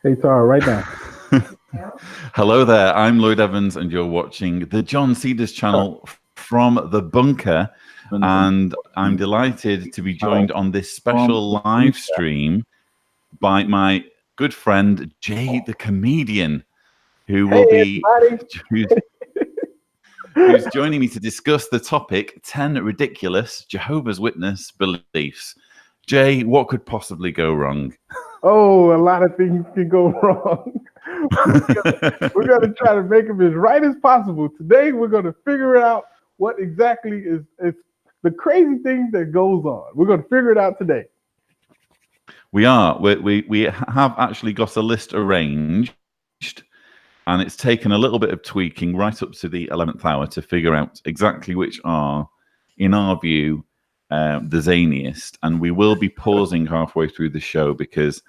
Hey, Tara, right now. Hello there, I'm Lloyd Evans, and you're watching the John Cedars channel from the bunker. And I'm delighted to be joined on this special live stream by my good friend Jay the comedian, who will be who's joining me to discuss the topic 10 ridiculous Jehovah's Witness beliefs. Jay, what could possibly go wrong? Oh, a lot of things can go wrong. We're going to try to make them as right as possible. Today, we're going to figure out what exactly is the crazy thing that goes on. We're going to figure it out today. We are. We have actually got a list arranged, and it's taken a little bit of tweaking right up to the 11th hour to figure out exactly which are, in our view, the zaniest. And we will be pausing halfway through the show because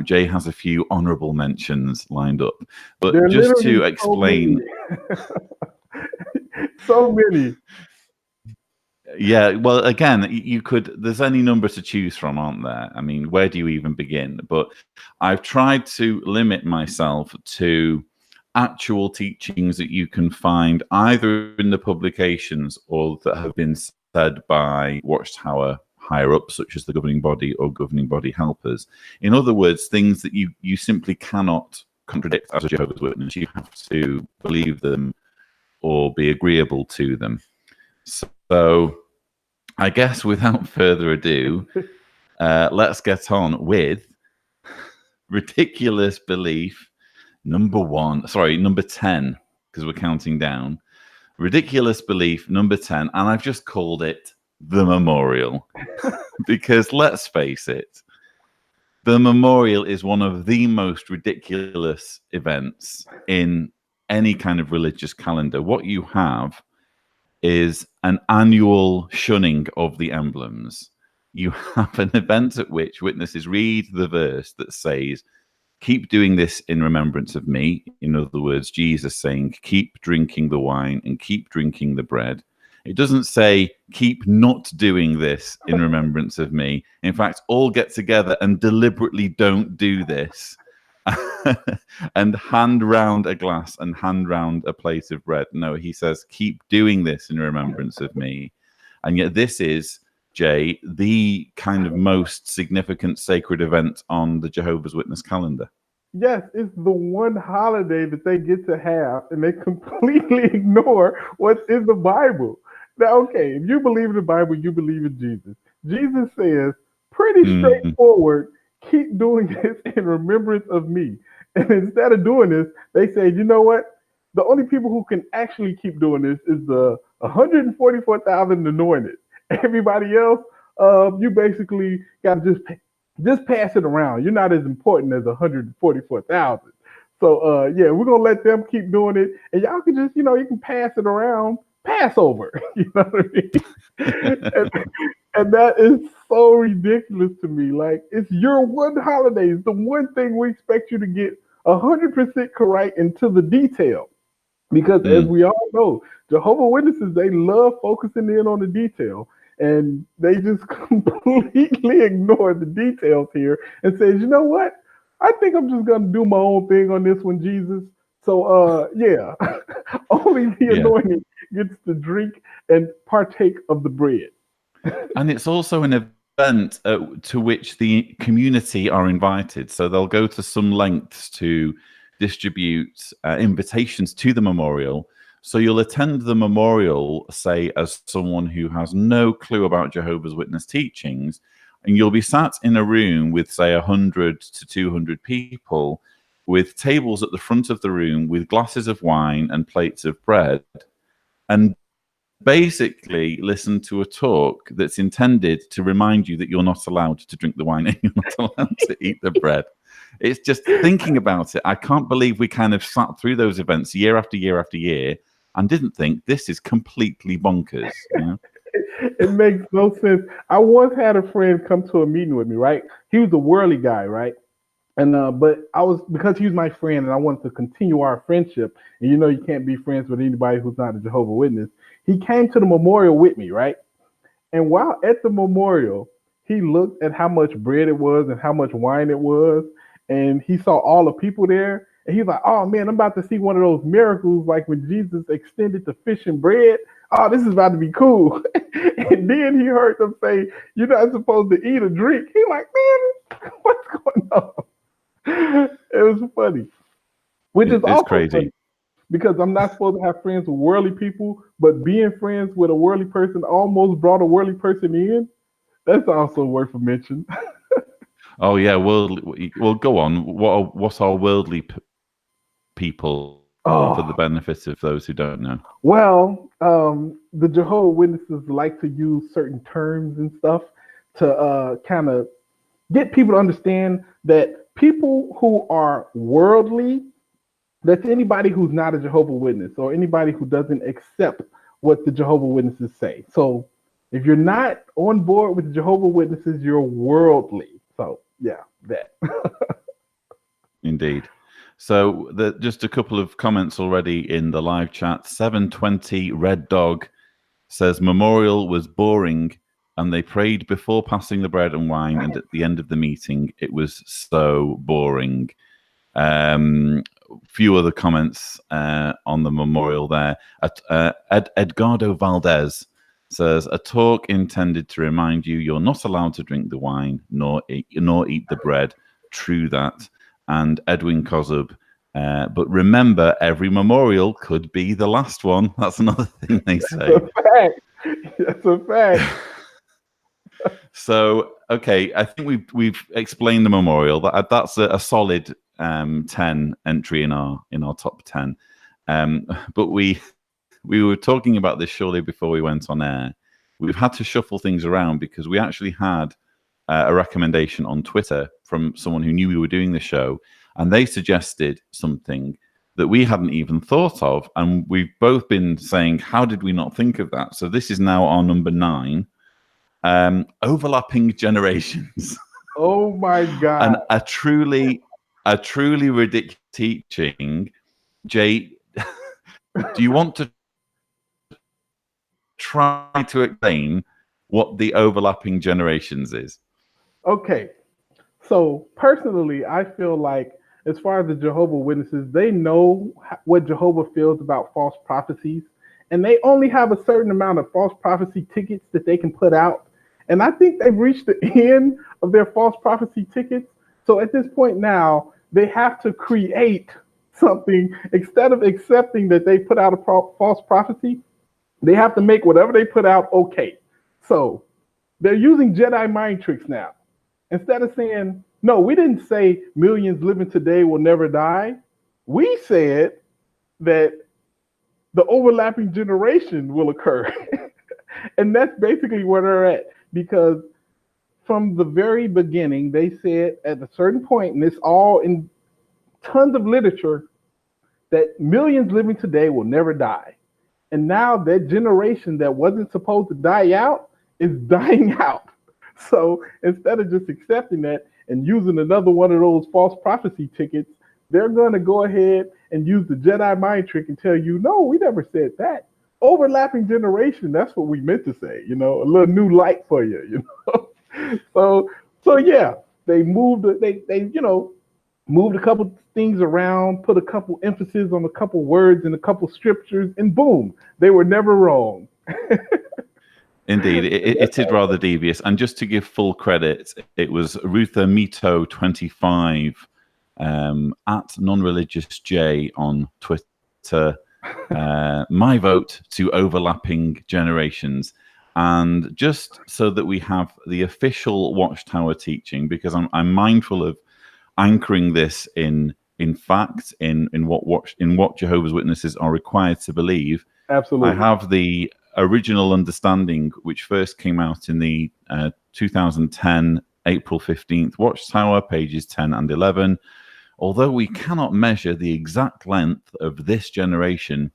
Jay has a few honorable mentions lined up. But They're just to explain... So many. Yeah, well, again, you could, there's any number to choose from, aren't there? I mean, where do you even begin? But I've tried to limit myself to actual teachings that you can find either in the publications or that have been said by Watchtower higher up, such as the governing body or governing body helpers. In other words, things that you simply cannot contradict as a Jehovah's Witness. You have to believe them or be agreeable to them. So I guess without further ado, let's get on with ridiculous belief number 10, because we're counting down. Ridiculous belief number 10, and I've just called it the memorial. Because let's face it, the memorial is one of the most ridiculous events in any kind of religious calendar. What you have is an annual shunning of the emblems. You have an event at which witnesses read the verse that says, keep doing this in remembrance of me. In other words, Jesus saying, keep drinking the wine and keep drinking the bread. It doesn't say, keep not doing this in remembrance of me. In fact, all get together and deliberately don't do this. And hand round a glass and hand round a plate of bread. No, he says, keep doing this in remembrance of me. And yet this is, Jay, the kind of most significant sacred event on the Jehovah's Witness calendar. Yes, it's the one holiday that they get to have, and they completely ignore what's in the Bible. Now, okay, if you believe in the Bible, you believe in Jesus. Jesus says, pretty straightforward, keep doing this in remembrance of me. And instead of doing this, they say, you know what? The only people who can actually keep doing this is the 144,000 anointed. Everybody else, you basically got to just pass it around. You're not as important as 144,000. So, yeah, we're going to let them keep doing it. And y'all can just, you can pass it around. Passover. You know what I mean? And that is so ridiculous to me. Like, it's your one holiday. It's the one thing we expect you to get 100% correct into the detail. Because as we all know, Jehovah's Witnesses, they love focusing in on the detail. And they just completely ignore the details here and say, you know what? I think I'm just going to do my own thing on this one, Jesus. So, yeah, only the anointed gets to drink and partake of the bread. And it's also an event to which the community are invited. So they'll go to some lengths to distribute invitations to the memorial. So you'll attend the memorial, say, as someone who has no clue about Jehovah's Witness teachings, and you'll be sat in a room with, say, 100 to 200 people, with tables at the front of the room with glasses of wine and plates of bread, and basically listen to a talk that's intended to remind you that you're not allowed to drink the wine and you're not allowed to eat the bread. It's just thinking about it. I can't believe we kind of sat through those events year after year after year and didn't think this is completely bonkers. You know? It makes no sense. I once had a friend come to a meeting with me, right? He was a worldly guy, right? And but because he was my friend and I wanted to continue our friendship, and you can't be friends with anybody who's not a Jehovah's Witness. He came to the memorial with me, right? And while at the memorial, he looked at how much bread it was and how much wine it was, and he saw all the people there, and he's like, "Oh man, I'm about to see one of those miracles like when Jesus extended the fish and bread. Oh, this is about to be cool." And then he heard them say, "You're not supposed to eat or drink." He's like, "Man, what's going on?" It was funny, which is It's also crazy. funny because I'm not supposed to have friends with worldly people, but being friends with a worldly person almost brought a worldly person in. That's also worth a mention. Oh yeah, worldly. Well, go on. What are worldly people for the Oh, benefit of those who don't know? well, the Jehovah Witnesses like to use certain terms and stuff to kind of get people to understand that people who are worldly, that's anybody who's not a Jehovah Witness or anybody who doesn't accept what the Jehovah Witnesses say. So if you're not on board with the Jehovah Witnesses, you're worldly. So yeah, that. Indeed. So just a couple of comments already in the live chat. 720 Red Dog says memorial was boring and they prayed before passing the bread and wine, and at the end of the meeting it was so boring. Few other comments on the memorial there. Edgardo Valdez says a talk intended to remind you you're not allowed to drink the wine nor eat the bread. True that. And Edwin Kozub, but remember, every memorial could be the last one. That's another thing they say. That's a fact. That's a fact. So, okay, I think we've explained the memorial. That's a solid 10 entry in our top 10. But we were talking about this surely before we went on air. We've had to shuffle things around because we actually had a recommendation on Twitter from someone who knew we were doing the show, and they suggested something that we hadn't even thought of, and we've both been saying, how did we not think of that? So this is now our number 9. Overlapping generations. Oh my God. And a truly ridiculous teaching. Jay, do you want to try to explain what the overlapping generations is? Okay. So personally, I feel like as far as the Jehovah Witnesses, they know what Jehovah feels about false prophecies, and they only have a certain amount of false prophecy tickets that they can put out. And I think they've reached the end of their false prophecy tickets. So at this point now, they have to create something instead of accepting that they put out a false prophecy. They have to make whatever they put out okay. So they're using Jedi mind tricks now. Instead of saying, no, we didn't say millions living today will never die. We said that the overlapping generation will occur. And that's basically where they're at. Because from the very beginning, they said at a certain point, and it's all in tons of literature, that millions living today will never die. And now that generation that wasn't supposed to die out is dying out. So instead of just accepting that and using another one of those false prophecy tickets, they're going to go ahead and use the Jedi mind trick and tell you, no, we never said that. Overlapping generation, that's what we meant to say, a little new light for you, So yeah, they moved moved a couple things around, put a couple emphasis on a couple words and a couple scriptures, and boom, they were never wrong. Indeed, it is rather devious. And just to give full credit, it was Ruther Mito 25 at Non-Religious J on Twitter. My vote to overlapping generations. And just so that we have the official Watchtower teaching, because I'm mindful of anchoring this in fact, in what Jehovah's Witnesses are required to believe. Absolutely. I have the original understanding, which first came out in the 2010 April 15th Watchtower, pages 10 and 11. Although we cannot measure the exact length of this generation,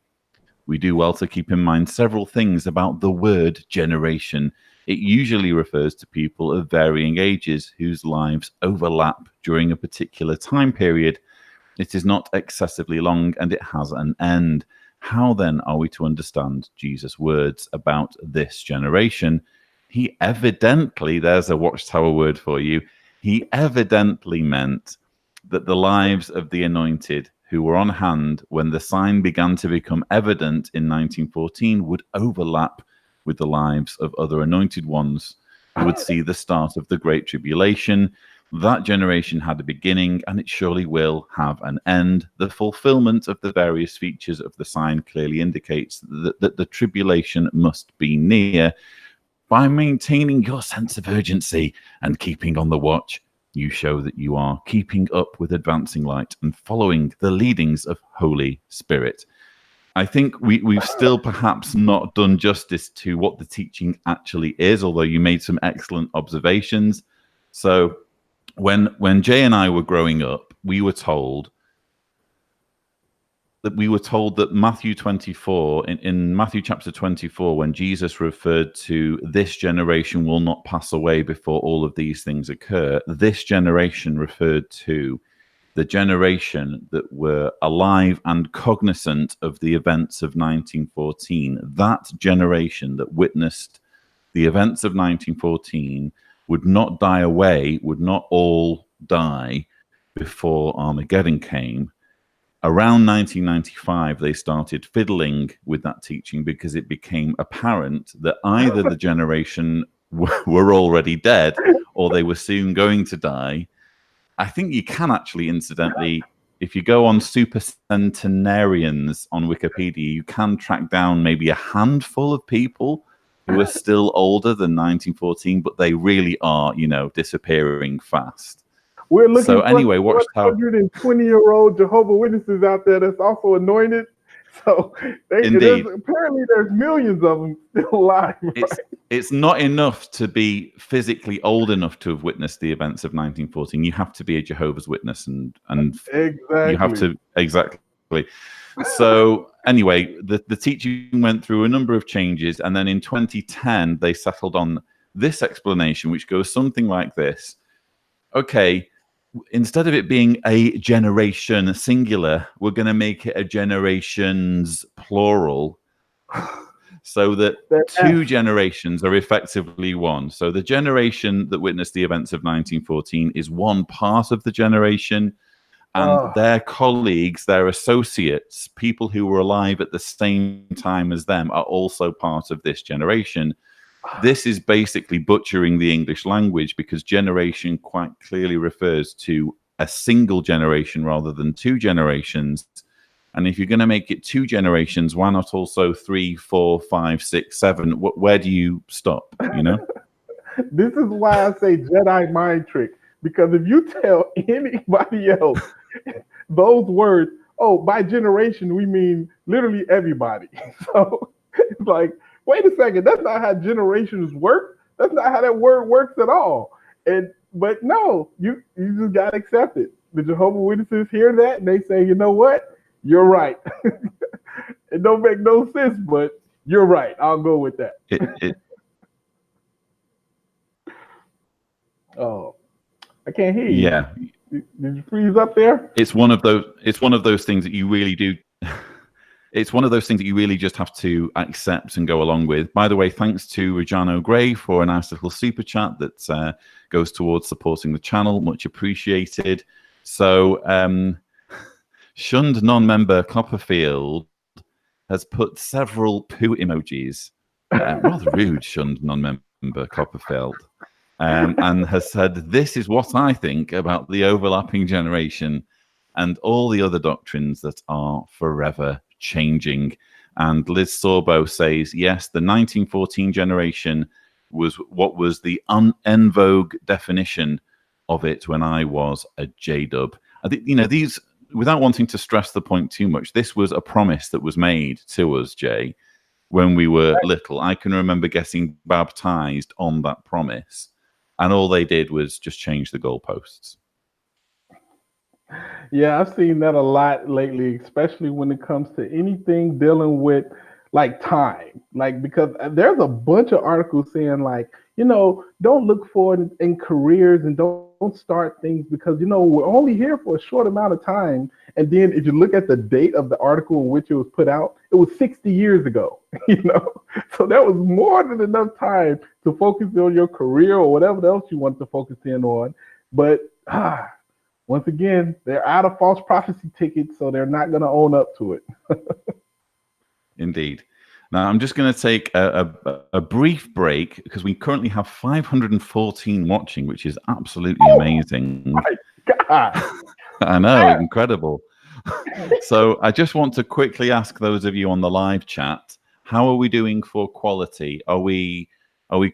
we do well to keep in mind several things about the word generation. It usually refers to people of varying ages whose lives overlap during a particular time period. It is not excessively long and it has an end. How then are we to understand Jesus' words about this generation? he evidently, there's a Watchtower word for you, he evidently meant that the lives of the anointed who were on hand when the sign began to become evident in 1914 would overlap with the lives of other anointed ones who would see the start of the Great Tribulation. That generation had a beginning, and it surely will have an end. The fulfillment of the various features of the sign clearly indicates that the tribulation must be near. By maintaining your sense of urgency and keeping on the watch, you show that you are keeping up with advancing light and following the leadings of Holy Spirit. I think we've still perhaps not done justice to what the teaching actually is, although you made some excellent observations. So when Jay and I were growing up, we were told that Matthew 24, in Matthew chapter 24, when Jesus referred to this generation will not pass away before all of these things occur, this generation referred to the generation that were alive and cognizant of the events of 1914. That generation that witnessed the events of 1914 would not die away, would not all die before Armageddon came. Around 1995, they started fiddling with that teaching because it became apparent that either the generation were already dead or they were soon going to die. I think you can actually, incidentally, if you go on super centenarians on Wikipedia, you can track down maybe a handful of people who are still older than 1914, but they really are, disappearing fast. We're looking So for anyway, Watchtower. 120-year-old Jehovah Witnesses out there that's also anointed. So apparently there's millions of them still alive. Right? It's not enough to be physically old enough to have witnessed the events of 1914. You have to be a Jehovah's Witness, and exactly. You have to exactly. So anyway, the teaching went through a number of changes, and then in 2010 they settled on this explanation, which goes something like this: okay, instead of it being a generation singular, we're going to make it a generations plural, so that two generations are effectively one. So the generation that witnessed the events of 1914 is one part of the generation, and their colleagues, their associates, people who were alive at the same time as them, are also part of this generation. This is basically butchering the English language, because generation quite clearly refers to a single generation rather than two generations. And if you're going to make it two generations, why not also 3, 4, 5, 6, 7? Where do you stop? This is why I say Jedi mind trick, because if you tell anybody else those words, by generation we mean literally everybody. So it's like, wait a second, that's not how generations work. That's not how that word works at all. But no, you just gotta accept it. The Jehovah's Witnesses hear that and they say, you know what? You're right. It don't make no sense, but you're right. I'll go with that. I can't hear you. Yeah. Did you freeze up there? It's one of those things that you really do. It's one of those things that you really just have to accept and go along with. By the way, thanks to Reggiano Gray for a nice little super chat that goes towards supporting the channel. Much appreciated. So, shunned non-member Copperfield has put several poo emojis. Rather rude, shunned non-member Copperfield. And has said, this is what I think about the overlapping generation and all the other doctrines that are forever changing. And Liz Sorbo says, yes, the 1914 generation was what was the en vogue definition of it when I was a J-dub. I think, these, without wanting to stress the point too much, this was a promise that was made to us, Jay, when we were little. I can remember getting baptized on that promise, and all they did was just change the goalposts. Yeah, I've seen that a lot lately, especially when it comes to anything dealing with like time. Like, because there's a bunch of articles saying like, don't look forward in careers and don't start things because, we're only here for a short amount of time. And then if you look at the date of the article in which it was put out, it was 60 years ago. So that was more than enough time to focus on your career or whatever else you want to focus in on. But once again, they're out of false prophecy tickets, so they're not going to own up to it. Indeed. Now, I'm just going to take a brief break because we currently have 514 watching, which is absolutely amazing. My God. I know, incredible. So I just want to quickly ask those of you on the live chat, how are we doing for quality? Are we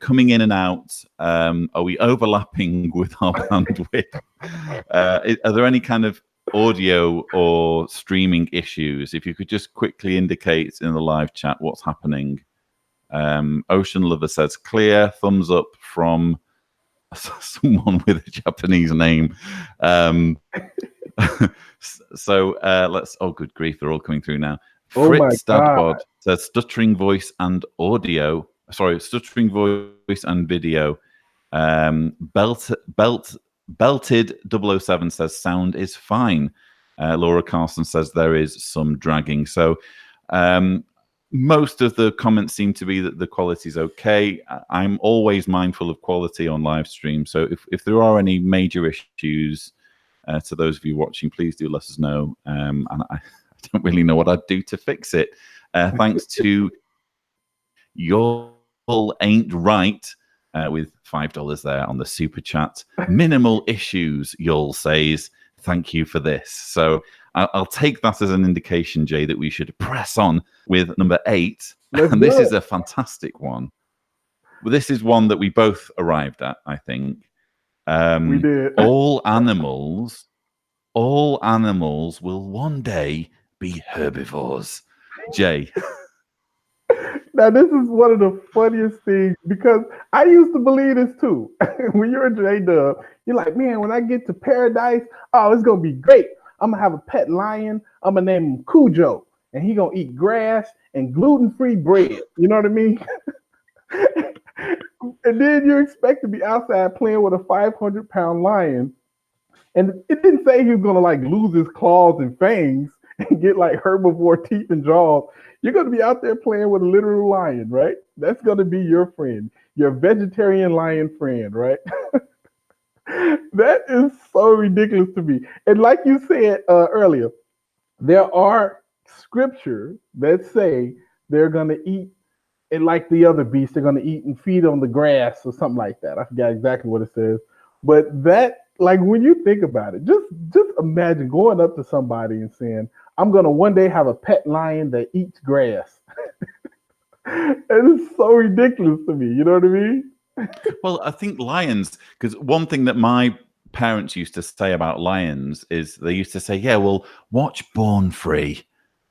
coming in and out? Are we overlapping with our bandwidth? Are there any kind of audio or streaming issues? If you could just quickly indicate in the live chat what's happening. Ocean Lover says clear, thumbs up from someone with a Japanese name. So let's, oh good grief, they're all coming through now. Fritz Dadbod says stuttering voice and audio, sorry, stuttering voice and video. Belted 007 says sound is fine. Laura Carson says there is some dragging. So most of the comments seem to be that the quality is okay. I'm always mindful of quality on live stream. So if there are any major issues, to those of you watching, please do let us know. And I don't really know what I'd do to fix it. Thanks to Y'all Ain't Right, with $5 there on the super chat. Minimal issues, Y'all says. Thank you for this. So I'll take that as an indication, Jay, that we should press on with number 8. And this is a fantastic one. Well, this is one that we both arrived at, I think. We did. All animals will one day be herbivores. Jay. Now, this is one of the funniest things because I used to believe this too. When you're a J-Dub, you're like, man, when I get to paradise, oh, it's going to be great. I'm going to have a pet lion. I'm going to name him Cujo. And he's going to eat grass and gluten-free bread. You know what I mean? And then you expect to be outside playing with a 500-pound lion. And it didn't say he was going to like lose his claws and fangs and get like herbivore teeth and jaws. You're going to be out there playing with a literal lion, right? That's going to be your friend, your vegetarian lion friend, right? That is so ridiculous to me. And like you said earlier, there are scriptures that say they're going to eat, and like the other beasts, they're going to eat and feed on the grass or something like that. I forgot exactly what it says. But that, like, when you think about it, just imagine going up to somebody and saying, I'm going to one day have a pet lion that eats grass. It is so ridiculous to me. You know what I mean? Well, I think lions, because one thing that my parents used to say about lions is they used to say, yeah, well, watch Born Free.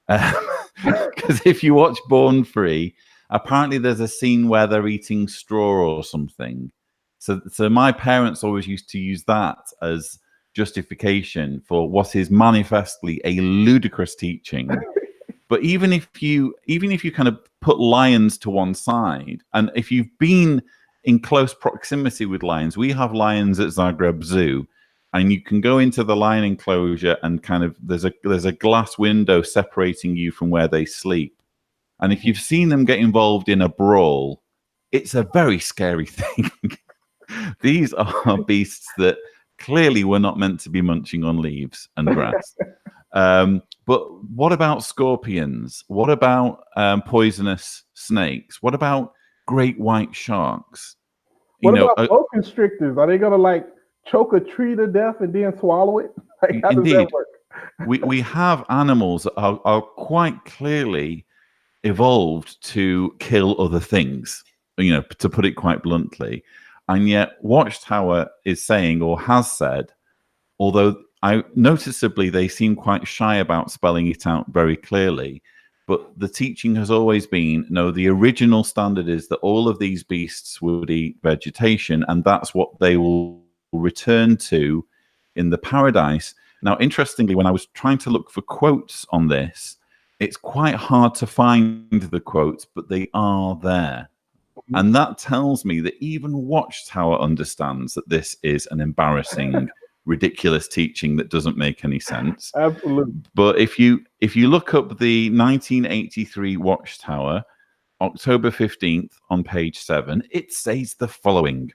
Because if you watch Born Free, apparently there's a scene where they're eating straw or something. So my parents always used to use that as justification for what is manifestly a ludicrous teaching. But even if you kind of put lions to one side, and if you've been in close proximity with lions, we have lions at Zagreb Zoo, and you can go into the lion enclosure and kind of there's a glass window separating you from where they sleep. And if you've seen them get involved in a brawl, it's a very scary thing. These are beasts that clearly were not meant to be munching on leaves and grass. But what about scorpions? What about poisonous snakes? What about great white sharks? What about boa constrictors? Are they going to like choke a tree to death and then swallow it? Like, how does that work? we have animals that are quite clearly evolved to kill other things, to put it quite bluntly. And yet Watchtower is saying, or has said, although noticeably they seem quite shy about spelling it out very clearly, but the teaching has always been, no, the original standard is that all of these beasts would eat vegetation, and that's what they will return to in the paradise. Now, interestingly, when I was trying to look for quotes on this, it's quite hard to find the quotes, but they are there. And that tells me that even Watchtower understands that this is an embarrassing ridiculous teaching that doesn't make any sense. Absolutely. But if you look up the 1983 Watchtower, October 15th on page 7, it says the following: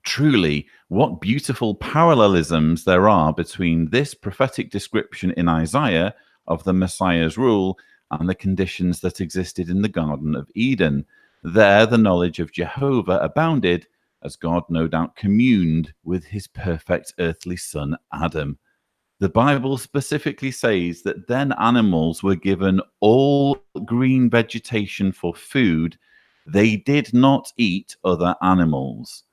truly, what beautiful parallelisms there are between this prophetic description in Isaiah of the Messiah's rule and the conditions that existed in the Garden of Eden. There, the knowledge of Jehovah abounded, as God no doubt communed with his perfect earthly son, Adam. The Bible specifically says that then animals were given all green vegetation for food. They did not eat other animals.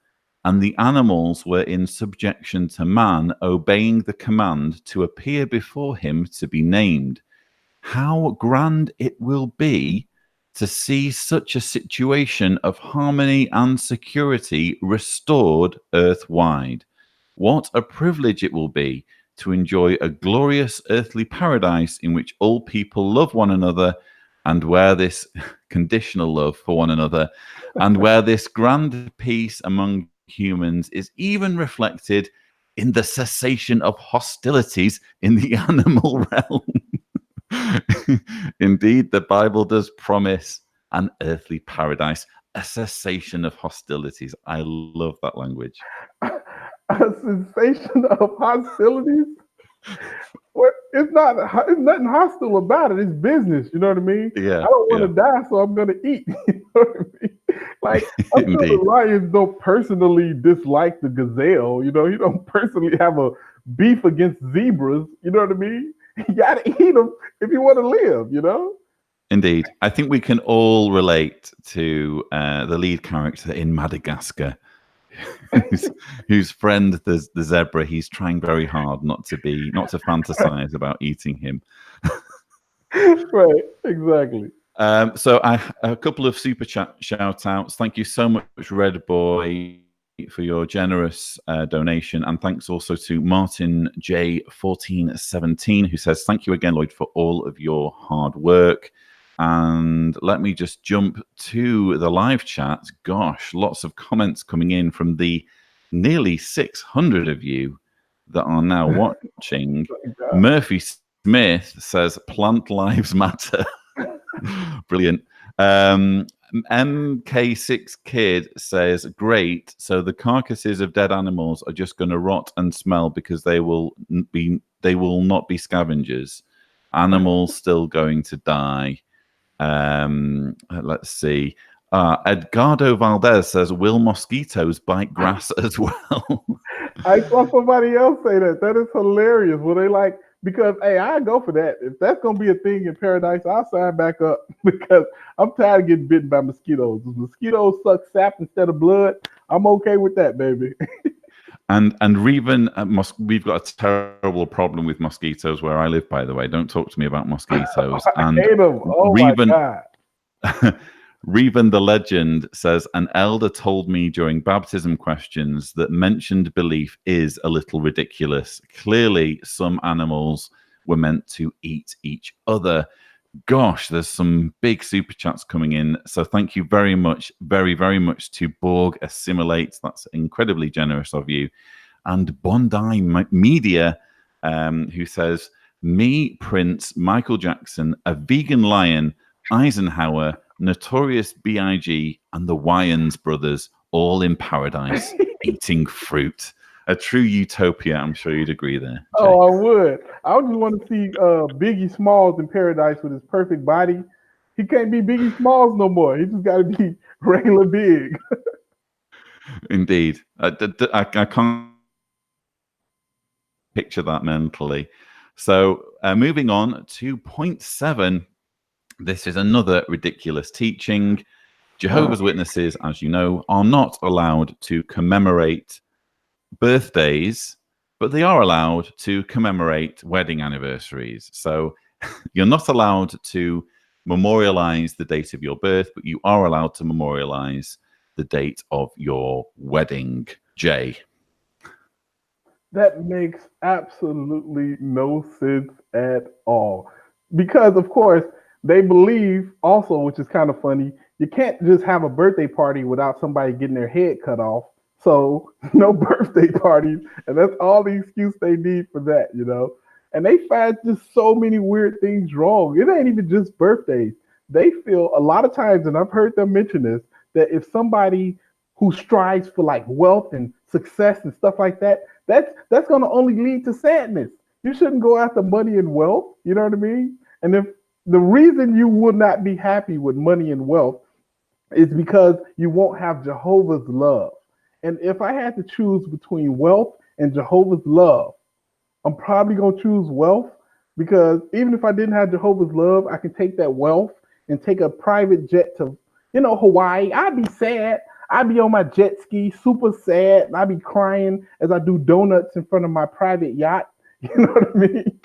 And the animals were in subjection to man, obeying the command to appear before him to be named. How grand it will be to see such a situation of harmony and security restored earthwide. What a privilege it will be to enjoy a glorious earthly paradise in which all people love one another, and where this conditional love for one another, and where this grand peace among humans is even reflected in the cessation of hostilities in the animal realm. Indeed, the Bible does promise an earthly paradise, a cessation of hostilities. I love that language. A sensation of hostilities. Well, it's nothing hostile about it. It's business. You know what I mean? Yeah, I don't want yeah. to die, so I'm going to eat. You know what I mean? Like, I'm sure Indeed. the lions don't personally dislike the gazelle. You know, you don't personally have a beef against zebras. You know what I mean? You got to eat them if you want to live, you know? Indeed. I think we can all relate to the lead character in Madagascar, whose friend, the zebra, he's trying very hard not to fantasize about eating him. Right, exactly. So a couple of super chat shout outs. Thank you so much, Red Boy, for your generous donation, and thanks also to Martin J1417, who says thank you again, Lloyd, for all of your hard work. And let me just jump to the live chat. Gosh, lots of comments coming in from the nearly 600 of you that are now watching. Murphy Smith says plant lives matter. Brilliant. MK6 Kid says, great. So the carcasses of dead animals are just going to rot and smell because they will not be scavengers. Animals still going to die. Let's see. Edgardo Valdez says, will mosquitoes bite grass as well? I saw somebody else say that. That is hilarious. Well, they like, because, hey, I go for that. If that's going to be a thing in paradise, I'll sign back up because I'm tired of getting bitten by mosquitoes. If mosquitoes suck sap instead of blood, I'm okay with that, baby. And Reven, we've got a terrible problem with mosquitoes where I live, by the way. Don't talk to me about mosquitoes. I hate them. Oh, Reven, my God. Reven the legend says, an elder told me during baptism questions that mentioned belief is a little ridiculous. Clearly, some animals were meant to eat each other. Gosh, there's some big super chats coming in. So thank you very much, very, very much to Borg Assimilate. That's incredibly generous of you. And Bondi Media, who says, me, Prince, Michael Jackson, a vegan lion, Eisenhower, Notorious B.I.G., and the Wyans brothers, all in paradise, eating fruit. A true utopia. I'm sure you'd agree there, Jay. Oh, I would. I would just want to see Biggie Smalls in paradise with his perfect body. He can't be Biggie Smalls no more. He just got to be regular big. Indeed. I can't picture that mentally. So moving on to point 7. This is another ridiculous teaching. Jehovah's Witnesses, as you know, are not allowed to commemorate birthdays, but they are allowed to commemorate wedding anniversaries. So you're not allowed to memorialize the date of your birth, but you are allowed to memorialize the date of your wedding. Jay. That makes absolutely no sense at all. Because, of course, they believe also, which is kind of funny, you can't just have a birthday party without somebody getting their head cut off. So no birthday parties, and that's all the excuse they need for that, you know. And they find just so many weird things wrong. It ain't even just birthdays. They feel a lot of times, and I've heard them mention this, that if somebody who strives for like wealth and success and stuff like that, that's gonna only lead to sadness. You shouldn't go after money and wealth. You know what I mean? And if the reason you would not be happy with money and wealth is because you won't have Jehovah's love. And if I had to choose between wealth and Jehovah's love, I'm probably gonna choose wealth because even if I didn't have Jehovah's love, I can take that wealth and take a private jet to, Hawaii. I'd be sad. I'd be on my jet ski, super sad, and I'd be crying as I do donuts in front of my private yacht. You know what I mean?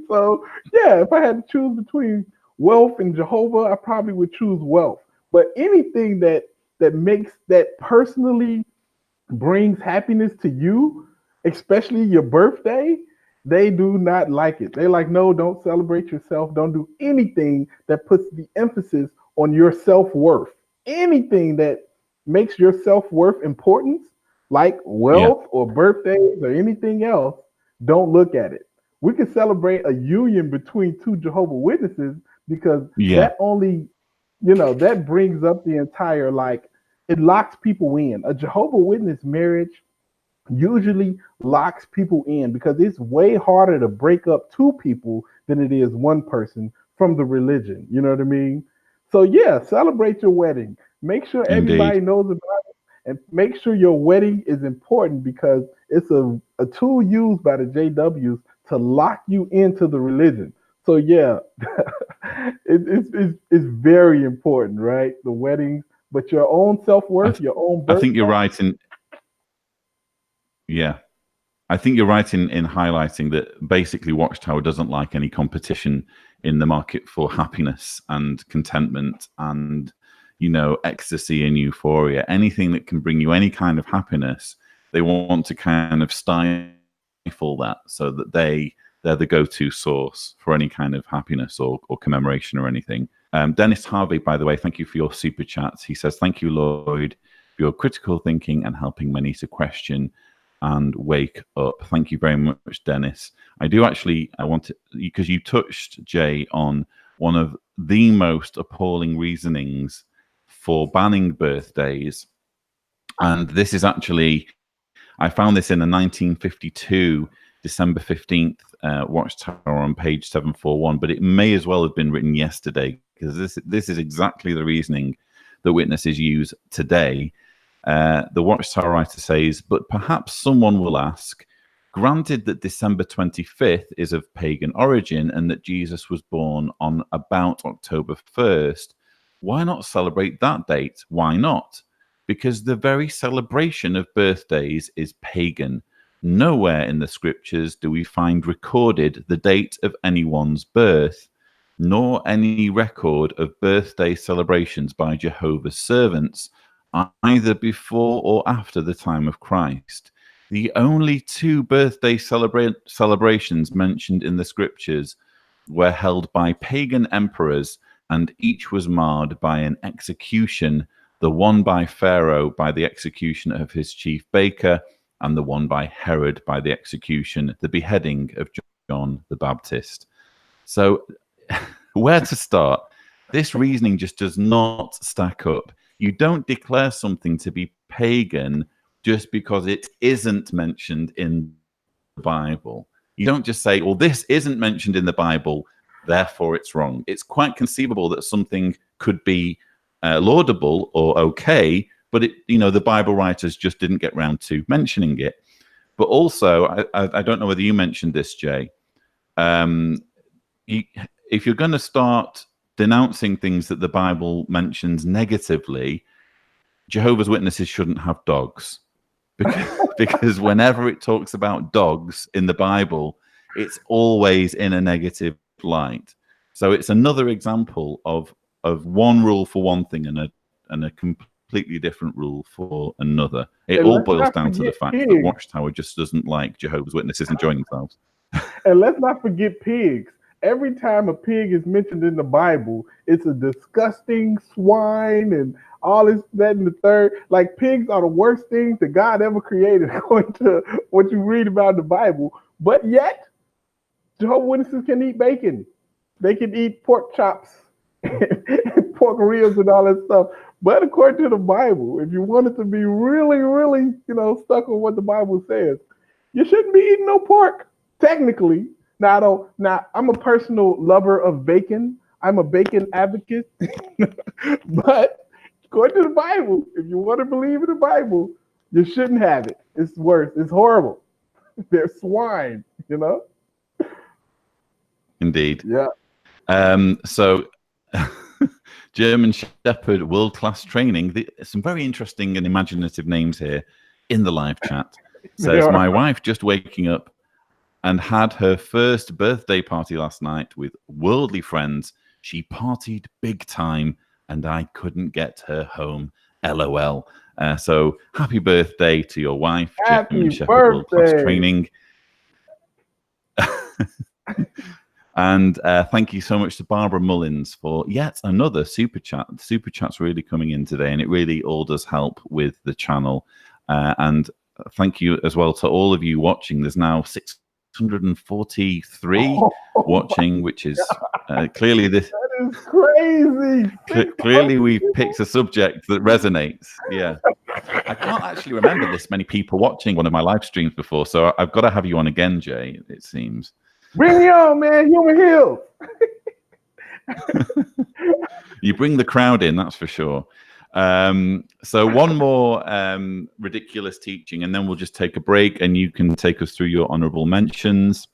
So yeah, if I had to choose between wealth and Jehovah, I probably would choose wealth. But anything that makes that personally brings happiness to you, especially your birthday, they do not like it. They're like, no, don't celebrate yourself. Don't do anything that puts the emphasis on your self worth. Anything that makes your self worth important, like Yeah. wealth or birthdays or anything else, don't look at it. We can celebrate a union between two Jehovah Witnesses because Yeah. that only, that brings up the entire, like, it locks people in. A Jehovah Witness marriage usually locks people in because it's way harder to break up two people than it is one person from the religion. You know what I mean? So yeah, celebrate your wedding. Make sure everybody Indeed. knows about it, and make sure your wedding is important because it's a tool used by the JWs to lock you into the religion. So yeah, it's very important, right? The weddings, but your own self I, worth, th- your own I think you're birthday. right in, yeah. I think you're right in highlighting that basically Watchtower doesn't like any competition in the market for happiness and contentment and, ecstasy and euphoria. Anything that can bring you any kind of happiness, they want to kind of stifle that so that they're the go-to source for any kind of happiness or commemoration or anything. Dennis Harvey, by the way, thank you for your super chats. He says, thank you, Lloyd, for your critical thinking and helping many to question and wake up. Thank you very much, Dennis. I do actually, I want to, because you touched, Jay, on one of the most appalling reasonings for banning birthdays. And this is actually, I found this in a 1952, December 15th Watchtower on page 741, but it may as well have been written yesterday because this is exactly the reasoning that witnesses use today. The Watchtower writer says, but perhaps someone will ask, granted that December 25th is of pagan origin and that Jesus was born on about October 1st, why not celebrate that date? Why not? Because the very celebration of birthdays is pagan. Nowhere in the scriptures do we find recorded the date of anyone's birth, nor any record of birthday celebrations by Jehovah's servants, either before or after the time of Christ. The only two birthday celebrations mentioned in the scriptures were held by pagan emperors, and each was marred by an execution, the one by Pharaoh by the execution of his chief baker, and the one by Herod by the execution, the beheading of John the Baptist. So where to start? This reasoning just does not stack up. You don't declare something to be pagan just because it isn't mentioned in the Bible. You don't just say, well, this isn't mentioned in the Bible, therefore it's wrong. It's quite conceivable that something could be laudable or okay, but the Bible writers just didn't get round to mentioning it. But also, I don't know whether you mentioned this, Jay. If you're going to start denouncing things that the Bible mentions negatively, Jehovah's Witnesses shouldn't have dogs. Because whenever it talks about dogs in the Bible, it's always in a negative light. So it's another example of one rule for one thing and a completely different rule for another. It And all let's boils not down to the forget fact that pigs. Watchtower just doesn't like Jehovah's Witnesses enjoying themselves. And let's not forget pigs. every time a pig is mentioned in the Bible, it's a disgusting swine and all this, that, and the third. Like pigs are the worst things that God ever created, according to what you read about in the Bible. But yet, Jehovah's Witnesses can eat bacon. They can eat pork chops, pork ribs, and all that stuff. But according to the Bible, if you wanted to be really, really, stuck on what the Bible says, you shouldn't be eating no pork. Technically, now I don't. Now I'm a personal lover of bacon. I'm a bacon advocate. But according to the Bible, if you want to believe in the Bible, you shouldn't have it. It's worse. It's horrible. They're swine. Indeed. Yeah. So German Shepherd World Class Training. Some very interesting and imaginative names here in the live chat. Says, my wife just waking up and had her first birthday party last night with worldly friends. She partied big time and I couldn't get her home. LOL. So happy birthday to your wife, German Shepherd World Class Training. And thank you so much to Barbara Mullins for yet another super chat. The super chat's really coming in today, and it really all does help with the channel. And thank you as well to all of you watching. There's now 643 watching, which is clearly this. That is crazy. Clearly, we've picked a subject that resonates. Yeah. I can't actually remember this many people watching one of my live streams before, so I've got to have you on again, Jay, it seems. Bring me on, man. Human Hill. You bring the crowd in, that's for sure. So one more ridiculous teaching, and then we'll just take a break, and you can take us through your honorable mentions.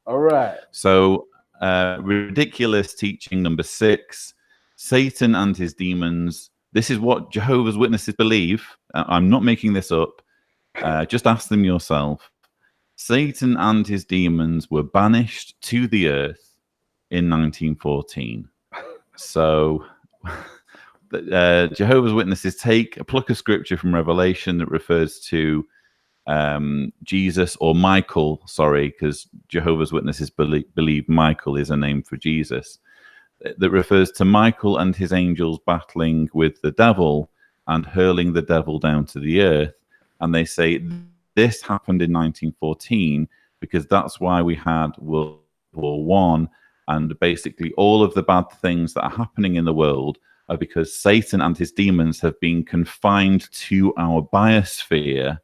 All right. So ridiculous teaching number 6, Satan and his demons. This is what Jehovah's Witnesses believe. I'm not making this up. Just ask them yourself. Satan and his demons were banished to the earth in 1914. So Jehovah's Witnesses pluck a scripture from Revelation that refers to Jesus or Michael, because Jehovah's Witnesses believe Michael is a name for Jesus, that refers to Michael and his angels battling with the devil and hurling the devil down to the earth. And they say this happened in 1914 because that's why we had World War I, and basically all of the bad things that are happening in the world are because Satan and his demons have been confined to our biosphere.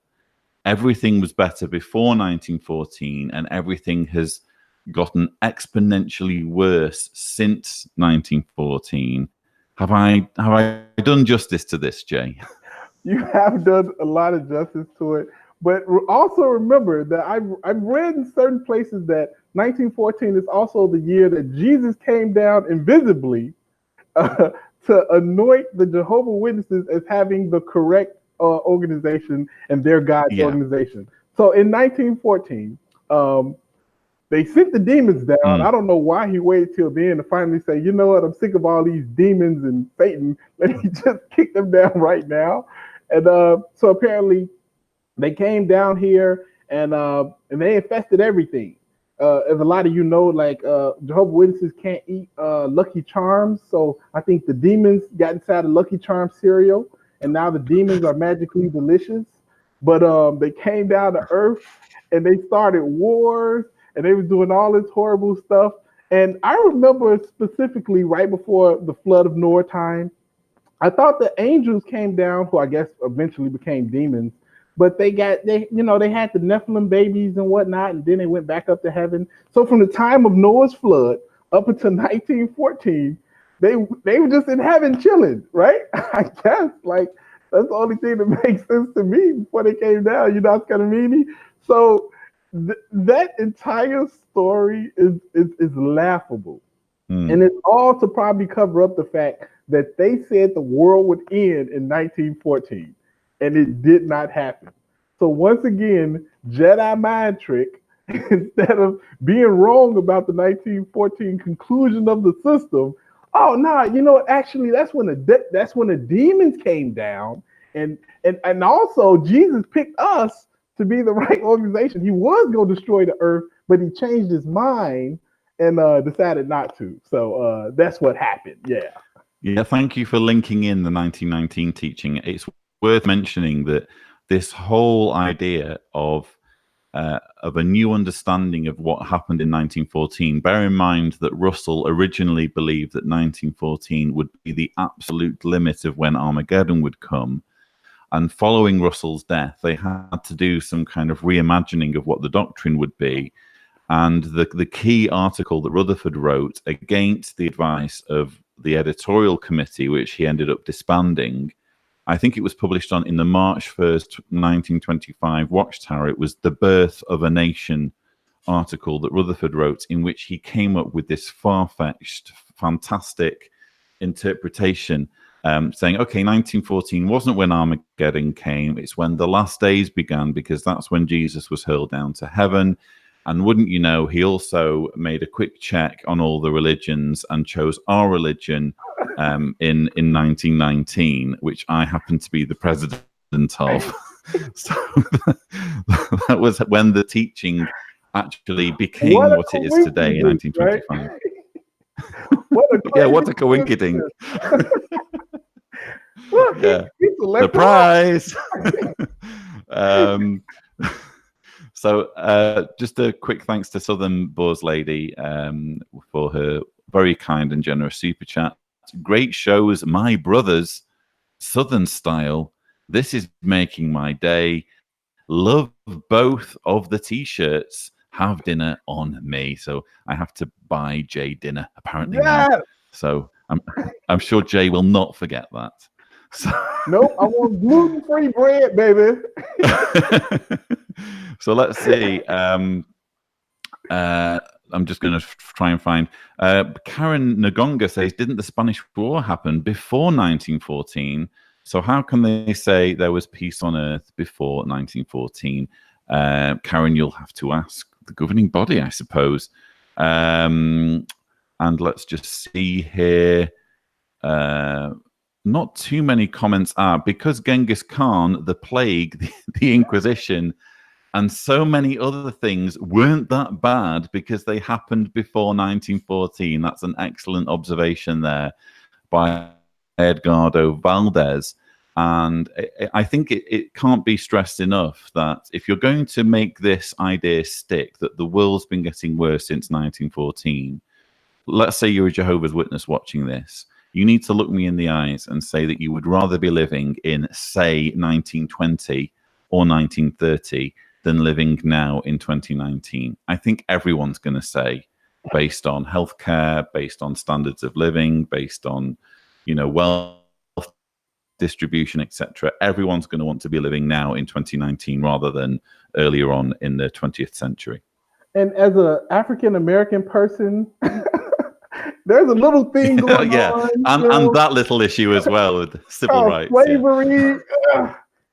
Everything was better before 1914, and everything has gotten exponentially worse since 1914. Have I done justice to this, Jay? You have done a lot of justice to it. But also remember that I've read in certain places that 1914 is also the year that Jesus came down invisibly to anoint the Jehovah's Witnesses as having the correct organization and their God's organization. So in 1914, they sent the demons down. I don't know why he waited till then to finally say, you know what, I'm sick of all these demons and Satan. Let me just kick them down right now. And so apparently they came down here and they infested everything. As a lot of you know, like Jehovah's Witnesses can't eat Lucky Charms. So I think the demons got inside of Lucky Charms cereal, and now the demons are magically delicious. But they came down to earth and they started wars, and they were doing all this horrible stuff. And I remember specifically right before the flood of Noah time, I thought the angels came down, who I guess eventually became demons. But they had the Nephilim babies and whatnot, and then they went back up to heaven. So from the time of Noah's flood up until 1914, they were just in heaven chilling, right? I guess that's the only thing that makes sense to me before they came down. It's kind of meany. So that entire story is laughable, and it's all to probably cover up the fact that they said the world would end in 1914. And it did not happen. So once again, Jedi mind trick. Instead of being wrong about the 1914 conclusion of the system, actually that's when the demons came down, and also Jesus picked us to be the right organization. He was going to destroy the earth, but he changed his mind, and decided not to. So that's what happened. Yeah. Yeah, thank you for linking in the 1919 teaching. It's worth mentioning that this whole idea of a new understanding of what happened in 1914. Bear in mind that Russell originally believed that 1914 would be the absolute limit of when Armageddon would come. And following Russell's death, they had to do some kind of reimagining of what the doctrine would be. And the key article that Rutherford wrote against the advice of the editorial committee, which he ended up disbanding, I think it was published in the March 1st, 1925 Watchtower. It was the Birth of a Nation article that Rutherford wrote, in which he came up with this far-fetched, fantastic interpretation, saying, okay, 1914 wasn't when Armageddon came, it's when the last days began, because that's when Jesus was hurled down to heaven. And wouldn't you know, he also made a quick check on all the religions and chose our religion in 1919, which I happen to be the president of. So that was when the teaching actually became what it is today in 1925. Right? What a coincidence. Look, yeah. Surprise! So just a quick thanks to Southern Boars Lady for her very kind and generous super chat. Great shows, my brothers, Southern style. This is making my day. Love both of the t-shirts. Have dinner on me. So I have to buy Jay dinner apparently now. So I'm sure Jay will not forget that. So. Nope, I want gluten-free bread, baby. So let's see. I'm just going to try and find. Karen Nagonga says, didn't the Spanish War happen before 1914? So how can they say there was peace on earth before 1914? Karen, you'll have to ask the governing body, I suppose. And let's just see here. Not too many comments are, because Genghis Khan, the plague, the Inquisition, and so many other things weren't that bad because they happened before 1914. That's an excellent observation there by Edgardo Valdez. And I think it can't be stressed enough that if you're going to make this idea stick, that the world's been getting worse since 1914, let's say you're a Jehovah's Witness watching this, you need to look me in the eyes and say that you would rather be living in, say, 1920 or 1930 than living now in 2019. I think everyone's going to say, based on healthcare, based on standards of living, based on, wealth distribution, etc. Everyone's going to want to be living now in 2019 rather than earlier on in the 20th century. And as an African American person, there's a little thing going on. And that little issue as well with civil rights. Slavery,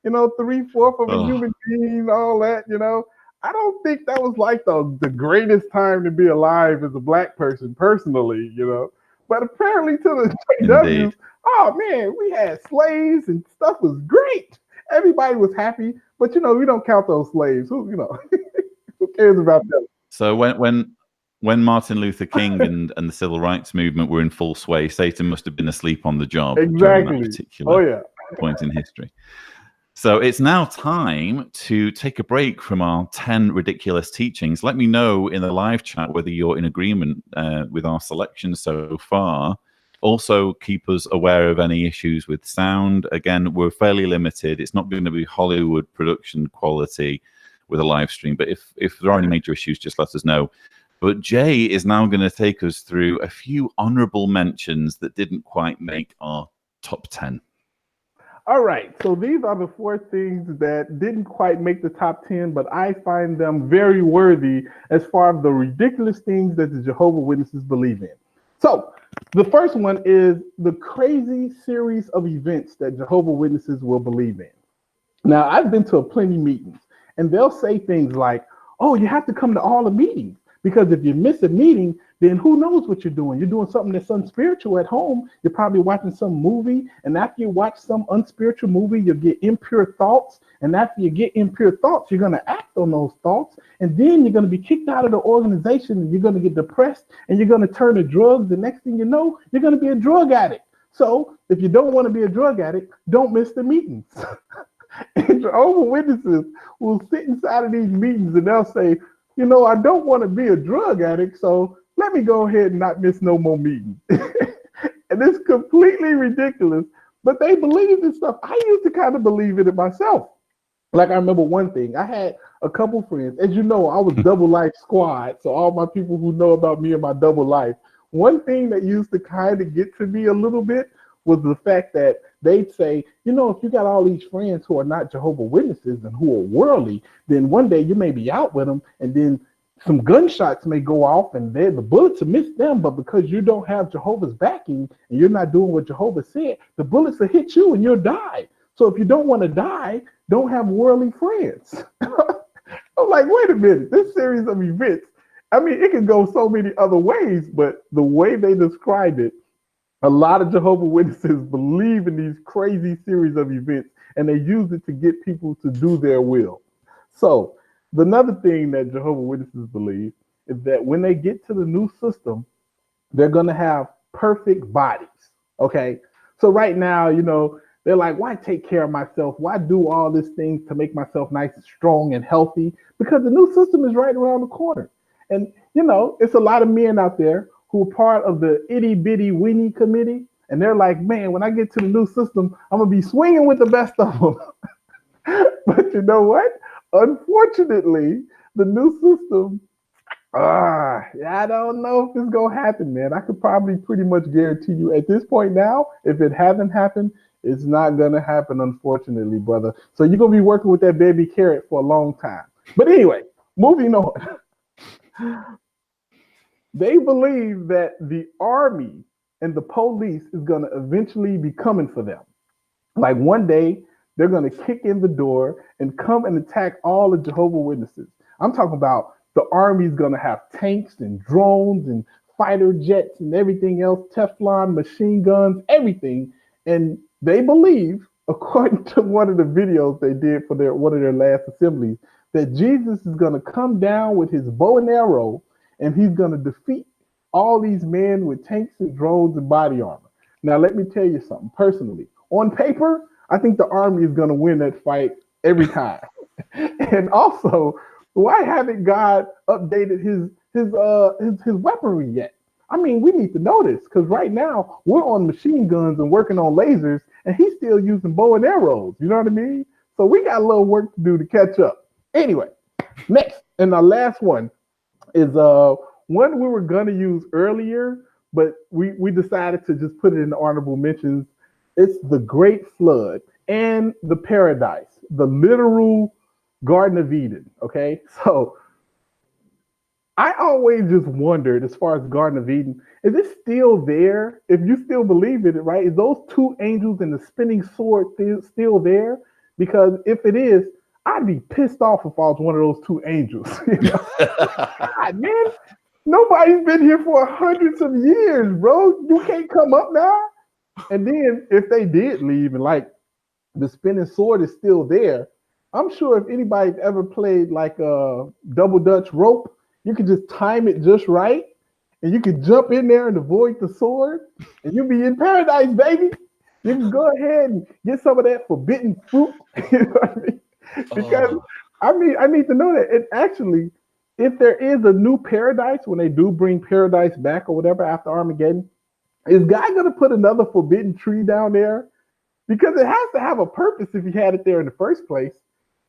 3/4 of a human being, all that, I don't think that was like the greatest time to be alive as a Black person, personally, But apparently to the JWs, oh man, we had slaves and stuff was great. Everybody was happy, but we don't count those slaves. Who cares about them? So when Martin Luther King and the civil rights movement were in full sway, Satan must have been asleep on the job during that particular point in history. So it's now time to take a break from our 10 ridiculous teachings. Let me know in the live chat whether you're in agreement with our selection so far. Also, keep us aware of any issues with sound. Again, we're fairly limited. It's not going to be Hollywood production quality with a live stream. But if there are any major issues, just let us know. But Jay is now going to take us through a few honorable mentions that didn't quite make our top 10. All right, so these are the 4 things that didn't quite make the top 10, but I find them very worthy as far as the ridiculous things that the Jehovah's Witnesses believe in. So the first one is the crazy series of events that Jehovah's Witnesses will believe in. Now, I've been to plenty meetings, and they'll say things like, oh, you have to come to all the meetings, because if you miss a meeting, then who knows what you're doing? You're doing something that's unspiritual at home. You're probably watching some movie, and after you watch some unspiritual movie, you'll get impure thoughts. And after you get impure thoughts, you're going to act on those thoughts. And then you're going to be kicked out of the organization, and you're going to get depressed, and you're going to turn to drugs. The next thing you know, you're going to be a drug addict. So if you don't want to be a drug addict, don't miss the meetings. And Jehovah's Witnesses will sit inside of these meetings, and they'll say, you know, I don't want to be a drug addict, so let me go ahead and not miss no more meetings. And it's completely ridiculous, but they believe this stuff. I used to kind of believe in it myself. Like, I remember one thing. I had a couple friends. As you know, I was double life squad, so all my people who know about me and my double life. One thing that used to kind of get to me a little bit was the fact that they'd say, you know, if you got all these friends who are not Jehovah's Witnesses and who are worldly, then one day you may be out with them, and then some gunshots may go off, and the bullets will miss them, but because you don't have Jehovah's backing and you're not doing what Jehovah said, the bullets will hit you and you'll die. So if you don't want to die, don't have worldly friends. I'm like, wait a minute, this series of events, I mean, it can go so many other ways, but the way they describe it, a lot of Jehovah's Witnesses believe in these crazy series of events, and they use it to get people to do their will. So another thing that Jehovah's Witnesses believe is that when they get to the new system, they're going to have perfect bodies. Okay. So right now, you know, they're like, why take care of myself? Why do all these things to make myself nice and strong and healthy? Because the new system is right around the corner. And, you know, it's a lot of men out there who are part of the itty bitty weenie committee. And they're like, man, when I get to the new system, I'm going to be swinging with the best of them. But you know what? Unfortunately, the new system, I don't know if it's going to happen, man. I could probably pretty much guarantee you at this point now, if it hasn't happened, it's not going to happen, unfortunately, brother. So you're going to be working with that baby carrot for a long time. But anyway, moving on. They believe that the army and the police is going to eventually be coming for them. Like one day, they're going to kick in the door and come and attack all the Jehovah's Witnesses. I'm talking about the army is going to have tanks and drones and fighter jets and everything else, Teflon, machine guns, everything. And they believe, according to one of the videos they did for one of their last assemblies, that Jesus is going to come down with his bow and arrow, and he's going to defeat all these men with tanks and drones and body armor. Now, let me tell you something personally. On paper, I think the army is going to win that fight every time. And also, why haven't God updated his weaponry yet? I mean, we need to know this, because right now we're on machine guns and working on lasers, and he's still using bow and arrows. You know what I mean? So we got a little work to do to catch up. Anyway, next and our last one is one we were gonna use earlier, but we decided to just put it in the honorable mentions. It's the Great Flood and the Paradise, the literal Garden of Eden. Okay, so I always just wondered, as far as the Garden of Eden, is it still there? If you still believe in it, right? Is those two angels and the spinning sword still there? Because if it is, I'd be pissed off if I was one of those two angels. You know? God, man, nobody's been here for hundreds of years, bro. You can't come up now. And then if they did leave and like the spinning sword is still there, I'm sure if anybody's ever played like a double Dutch rope, you could just time it just right, and you could jump in there and avoid the sword, and you'll be in paradise, baby. You can go ahead and get some of that forbidden fruit. You know what I mean? Because I need to know that. And actually, if there is a new paradise, when they do bring paradise back or whatever after Armageddon, is God going to put another forbidden tree down there? Because it has to have a purpose if he had it there in the first place.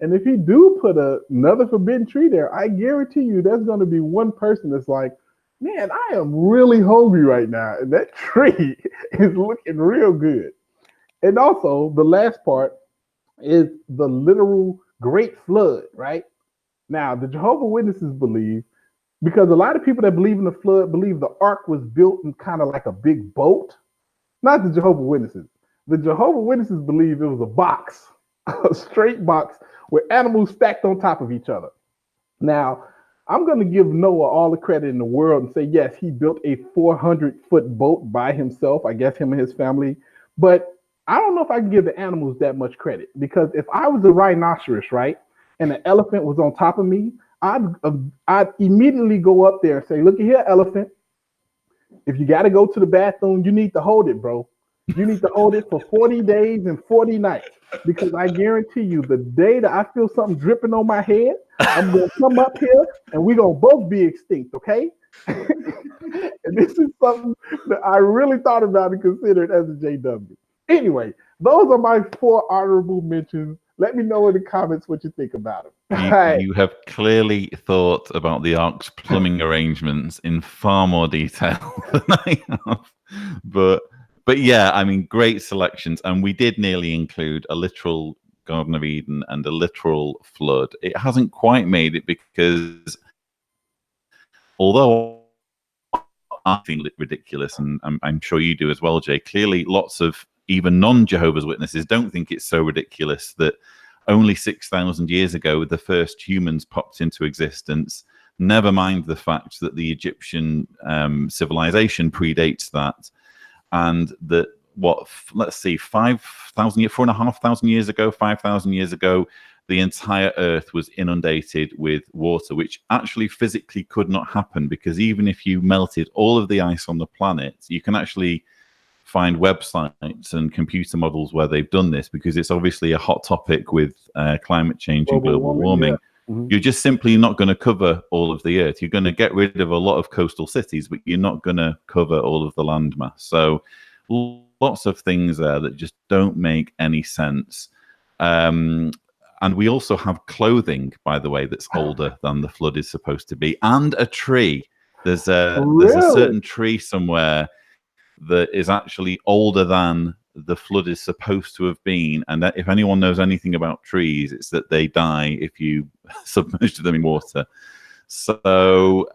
And if he do put another forbidden tree there, I guarantee you there's going to be one person that's like, man, I am really hungry right now. And that tree is looking real good. And also, the last part is the literal Great Flood, right? Now, the Jehovah's Witnesses believe, because a lot of people that believe in the flood believe the ark was built in kind of like a big boat. Not the Jehovah's Witnesses. The Jehovah's Witnesses believe it was a box, a straight box with animals stacked on top of each other. Now, I'm going to give Noah all the credit in the world and say, yes, he built a 400-foot boat by himself. I guess him and his family. But I don't know if I can give the animals that much credit, because if I was a rhinoceros, right, and an elephant was on top of me, I'd immediately go up there and say, look here, elephant. If you got to go to the bathroom, you need to hold it, bro. You need to hold it for 40 days and 40 nights, because I guarantee you, the day that I feel something dripping on my head, I'm going to come up here and we're going to both be extinct, okay? And this is something that I really thought about and considered as a JW. Anyway, those are my 4 honorable mentions. Let me know in the comments what you think about them. You have clearly thought about the Ark's plumbing arrangements in far more detail than I have. But yeah, I mean, great selections. And we did nearly include a literal Garden of Eden and a literal flood. It hasn't quite made it because although I feel it ridiculous, and I'm sure you do as well, Jay, clearly lots of even non-Jehovah's Witnesses don't think it's so ridiculous that only 6,000 years ago the first humans popped into existence, never mind the fact that the Egyptian civilization predates that, and that, let's see, 4,500 years ago, 5,000 years ago, the entire earth was inundated with water, which actually physically could not happen, because even if you melted all of the ice on the planet, you can actually find websites and computer models where they've done this, because it's obviously a hot topic with climate change and global warming. Yeah. Mm-hmm. You're just simply not going to cover all of the earth. You're going to get rid of a lot of coastal cities, but you're not going to cover all of the landmass. So lots of things there that just don't make any sense. And we also have clothing, by the way, that's older than the flood is supposed to be, and a tree. There's a certain tree somewhere that is actually older than the flood is supposed to have been. And that, if anyone knows anything about trees, it's that they die if you submerge them in water. So,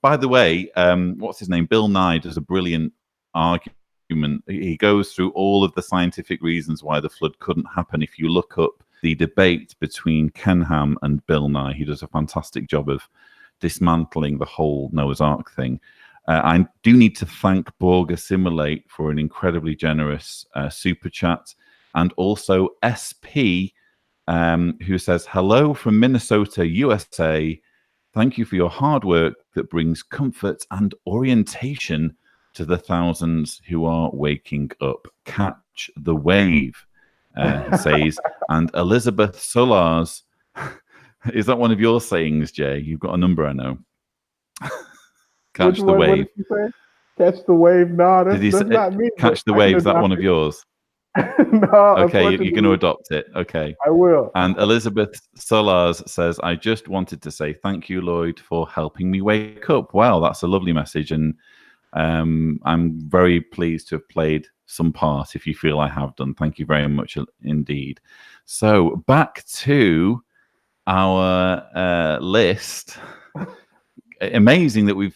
by the way, what's his name? Bill Nye does a brilliant argument. He goes through all of the scientific reasons why the flood couldn't happen. If you look up the debate between Ken Ham and Bill Nye, he does a fantastic job of dismantling the whole Noah's Ark thing. I do need to thank Borg Assimilate for an incredibly generous super chat, and also SP, who says, hello from Minnesota, USA. Thank you for your hard work that brings comfort and orientation to the thousands who are waking up. Catch the wave, he says. And Elizabeth Solars, is that one of your sayings, Jay? You've got a number, I know. Catch the wave. What did you say? Catch the wave? No, that's not me. Catch the wave. Is that one of yours? No. Okay, you're going to adopt it. Okay. I will. And Elizabeth Solars says, I just wanted to say thank you, Lloyd, for helping me wake up. Wow, that's a lovely message. And I'm very pleased to have played some part, if you feel I have done. Thank you very much indeed. So back to our list. Amazing that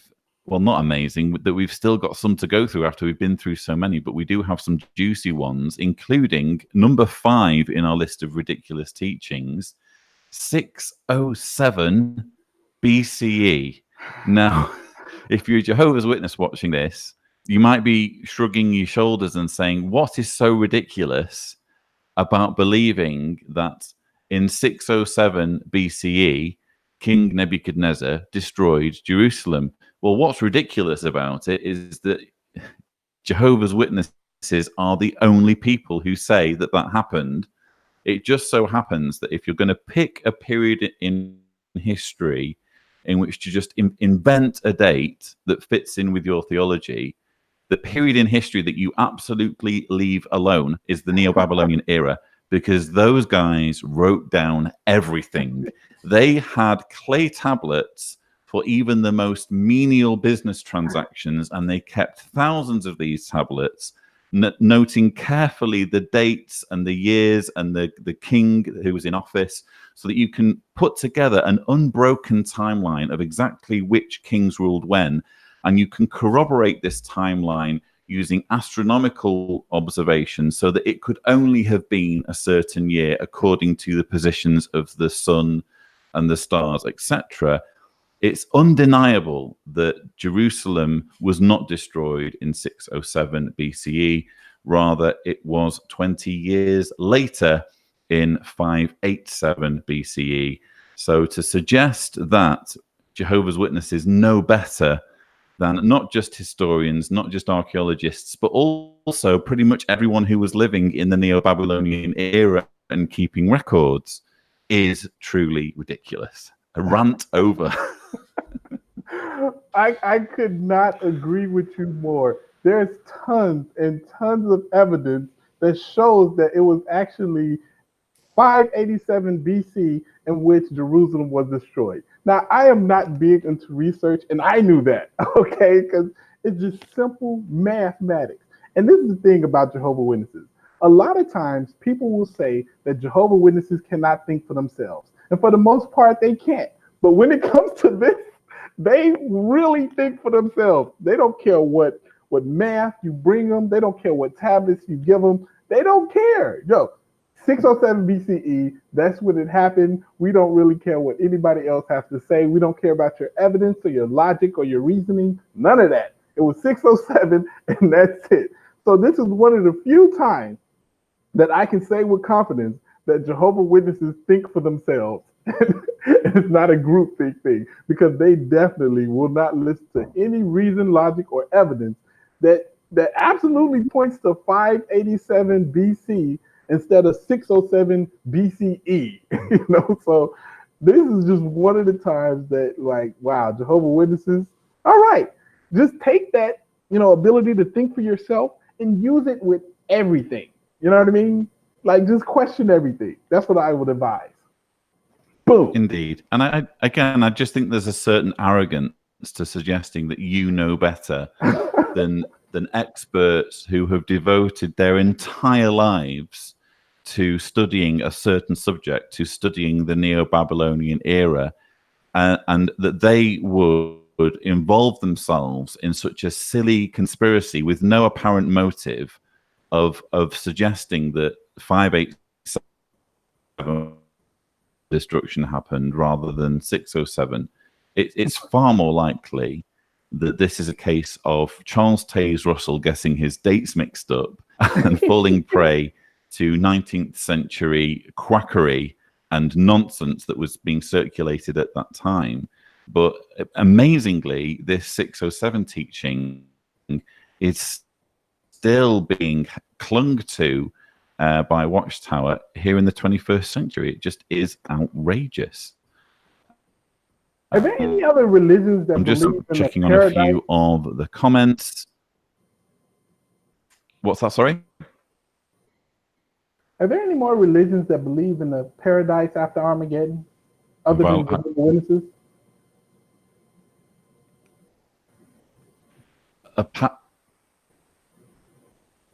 not amazing, that we've still got some to go through after we've been through so many, but we do have some juicy ones, including number 5 in our list of ridiculous teachings, 607 BCE. Now, if you're a Jehovah's Witness watching this, you might be shrugging your shoulders and saying, what is so ridiculous about believing that in 607 BCE, King Nebuchadnezzar destroyed Jerusalem? Well, what's ridiculous about it is that Jehovah's Witnesses are the only people who say that that happened. It just so happens that if you're going to pick a period in history in which to just invent a date that fits in with your theology, the period in history that you absolutely leave alone is the Neo-Babylonian era, because those guys wrote down everything. They had clay tablets for even the most menial business transactions, and they kept thousands of these tablets, noting carefully the dates and the years and the king who was in office, so that you can put together an unbroken timeline of exactly which kings ruled when, and you can corroborate this timeline using astronomical observations, so that it could only have been a certain year according to the positions of the sun, and the stars, etc., it's undeniable that Jerusalem was not destroyed in 607 BCE. Rather, it was 20 years later in 587 BCE. So to suggest that Jehovah's Witnesses know better than not just historians, not just archaeologists, but also pretty much everyone who was living in the Neo-Babylonian era and keeping records is truly ridiculous. A rant over. I could not agree with you more. There's tons and tons of evidence that shows that it was actually 587 BC in which Jerusalem was destroyed. Now, I am not big into research, and I knew that, okay, because it's just simple mathematics. And this is the thing about Jehovah's Witnesses. A lot of times, people will say that Jehovah's Witnesses cannot think for themselves. And for the most part, they can't. But when it comes to this, they really think for themselves. They don't care what math you bring them. They don't care what tablets you give them. They don't care. Yo, 607 BCE, that's when it happened. We don't really care what anybody else has to say. We don't care about your evidence or your logic or your reasoning. None of that. It was 607 and that's it. So this is one of the few times that I can say with confidence that Jehovah's Witnesses think for themselves. It's not a group think thing, because they definitely will not listen to any reason, logic, or evidence that absolutely points to 587 BC instead of 607 BCE. So this is just one of the times that, like, wow, Jehovah's Witnesses, all right, just take that, ability to think for yourself and use it with everything. You know what I mean? Like, just question everything. That's what I would advise. Boom. Indeed. And I just think there's a certain arrogance to suggesting that you know better than experts who have devoted their entire lives to studying a certain subject, to studying the Neo-Babylonian era, and that they would involve themselves in such a silly conspiracy with no apparent motive of suggesting that 587 destruction happened rather than 607. It's far more likely that this is a case of Charles Taze Russell getting his dates mixed up and falling prey to 19th century quackery and nonsense that was being circulated at that time. But amazingly, this 607 teaching is still being clung to by Watchtower here in the 21st century. It just is outrageous. Are there any other religions that I'm just believe in checking a on a paradise? few of the comments. What's that, sorry? Are there any more religions that believe in a paradise after Armageddon other than Jehovah's Witnesses?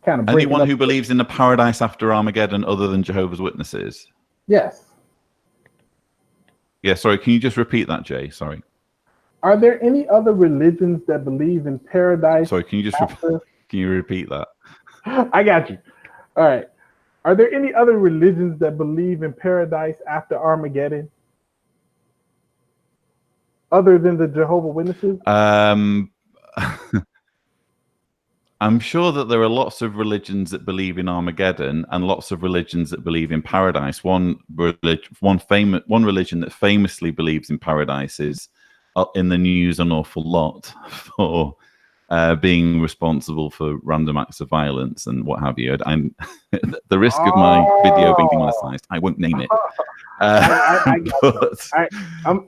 Anyone who believes in a paradise after Armageddon other than Jehovah's Witnesses? Yes. Yeah, sorry, can you just repeat that, Jay? Sorry. Are there any other religions that believe in paradise? Sorry, can you just can you repeat that? I got you. All right. Are there any other religions that believe in paradise after Armageddon other than the Jehovah's Witnesses? I'm sure that there are lots of religions that believe in Armageddon and lots of religions that believe in paradise. One religion that famously believes in paradise is in the news an awful lot for being responsible for random acts of violence and what have you. I'm the risk of my video being demonetized, I won't name it.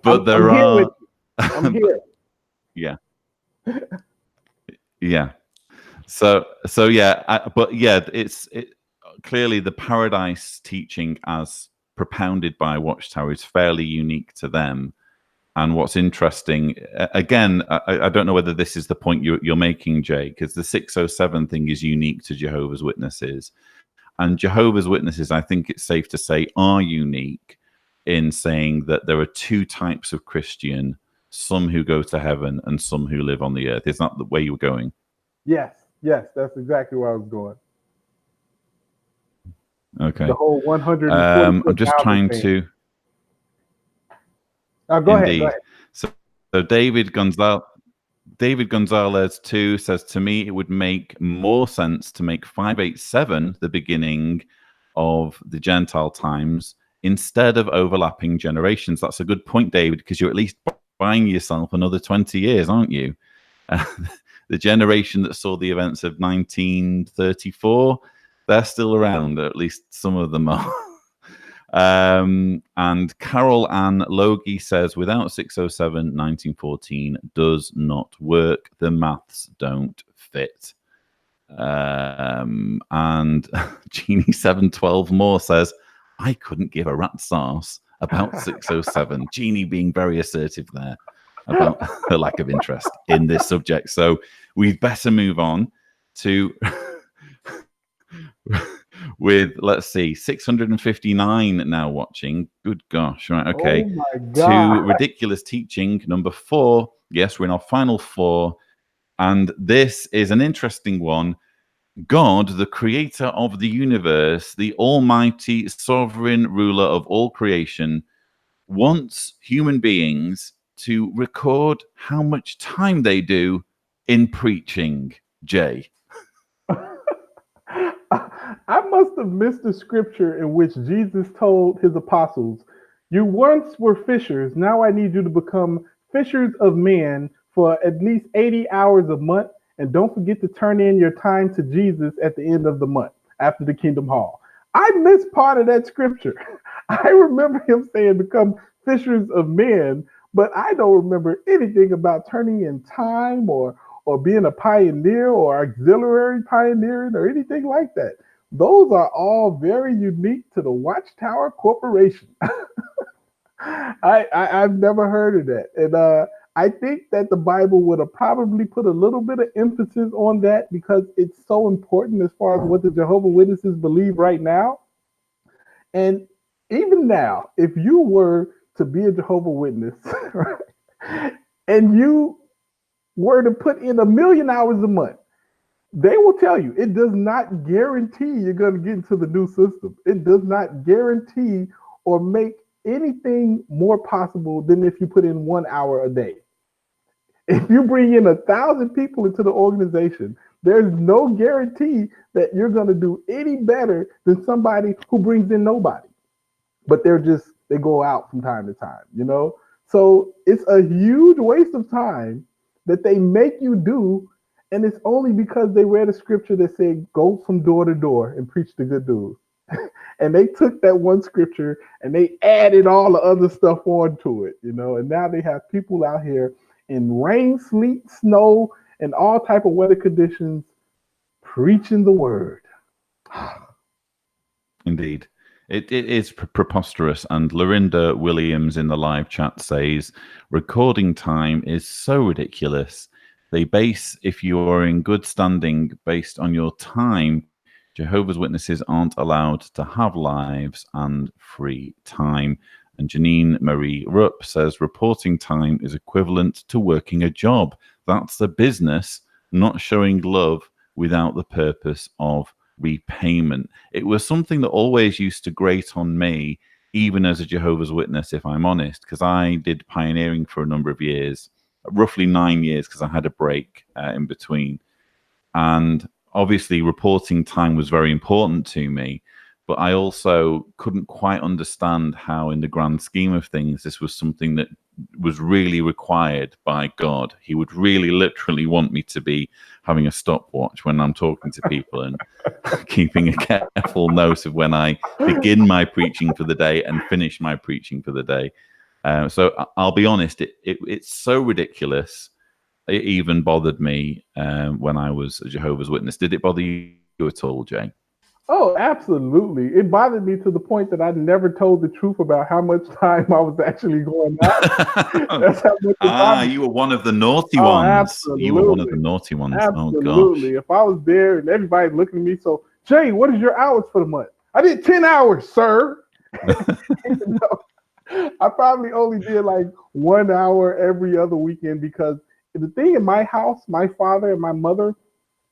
But there are. I'm here. Yeah. Yeah. So yeah, but yeah, it's clearly the paradise teaching as propounded by Watchtower is fairly unique to them. And what's interesting, again, I don't know whether this is the point you're making, Jay, because the 607 thing is unique to Jehovah's Witnesses. And Jehovah's Witnesses, I think it's safe to say, are unique in saying that there are two types of Christian, some who go to heaven and some who live on the earth. Is that the way you were going? Yes, that's exactly where I was going. Okay. The whole 140. I'm just trying to. Go ahead. Go Indeed. ahead. So David Gonzalez 2 says, to me, it would make more sense to make 587 the beginning of the Gentile times instead of overlapping generations. That's a good point, David, because you're at least buying yourself another 20 years, aren't you? The generation that saw the events of 1934, they're still around, or at least some of them are. And Carol Ann Logie says, without 607, 1914 does not work. The maths don't fit. And Genie 712 more says, I couldn't give a rat's arse about 607. Genie being very assertive there about her lack of interest in this subject. So we'd better move on to with, let's see, 659 now watching. Good gosh. Right. Okay. Oh my God. To ridiculous teaching number 4. Yes, we're in our final 4. And this is an interesting one. God, the creator of the universe, the almighty sovereign ruler of all creation, wants human beings to record how much time they do in preaching. Jay. I must have missed the scripture in which Jesus told his apostles, you once were fishers. Now I need you to become fishers of men for at least 80 hours a month. And don't forget to turn in your time to Jesus at the end of the month after the Kingdom Hall. I missed part of that scripture. I remember him saying become fishers of men, but I don't remember anything about turning in time or being a pioneer or auxiliary pioneering or anything like that. Those are all very unique to the Watchtower Corporation. I've never heard of that. And I think that the Bible would have probably put a little bit of emphasis on that because it's so important as far as what the Jehovah's Witnesses believe right now. And even now, if you were to be a Jehovah's Witness, right, and you were to put in 1 million hours a month, they will tell you it does not guarantee you're going to get into the new system. It does not guarantee or make anything more possible than if you put in 1 hour a day. If you bring in 1,000 people into the organization, there's no guarantee that you're going to do any better than somebody who brings in nobody. But they go out from time to time, you know? So it's a huge waste of time that they make you do. And it's only because they read a scripture that said, go from door to door and preach the good news. And they took that one scripture and they added all the other stuff onto it, you know? And now they have people out here in rain, sleet, snow, and all type of weather conditions preaching the word. Indeed. It is preposterous. And Lorinda Williams in the live chat says, recording time is so ridiculous. They base, if you are in good standing based on your time, Jehovah's Witnesses aren't allowed to have lives and free time. And Janine Marie Rupp says, reporting time is equivalent to working a job. That's a business, not showing love without the purpose of repayment. It was something that always used to grate on me, even as a Jehovah's Witness, if I'm honest, because I did pioneering for a number of years, roughly 9 years, because I had a break in between. And obviously reporting time was very important to me, but I also couldn't quite understand how, in the grand scheme of things, this was something that was really required by God. He would really literally want me to be having a stopwatch when I'm talking to people and keeping a careful note of when I begin my preaching for the day and finish my preaching for the day. So I'll be honest, it's so ridiculous. It even bothered me when I was a Jehovah's Witness. Did it bother you at all, Jay? Oh, absolutely. It bothered me to the point that I never told the truth about how much time I was actually going out. That's how much you were one of the naughty ones. Absolutely. You were one of the naughty ones. Absolutely. Oh, gosh. If I was there and everybody looking at me, so, Jay, what is your hours for the month? I did 10 hours, sir. You know, I probably only did like 1 hour every other weekend because the thing in my house, my father and my mother,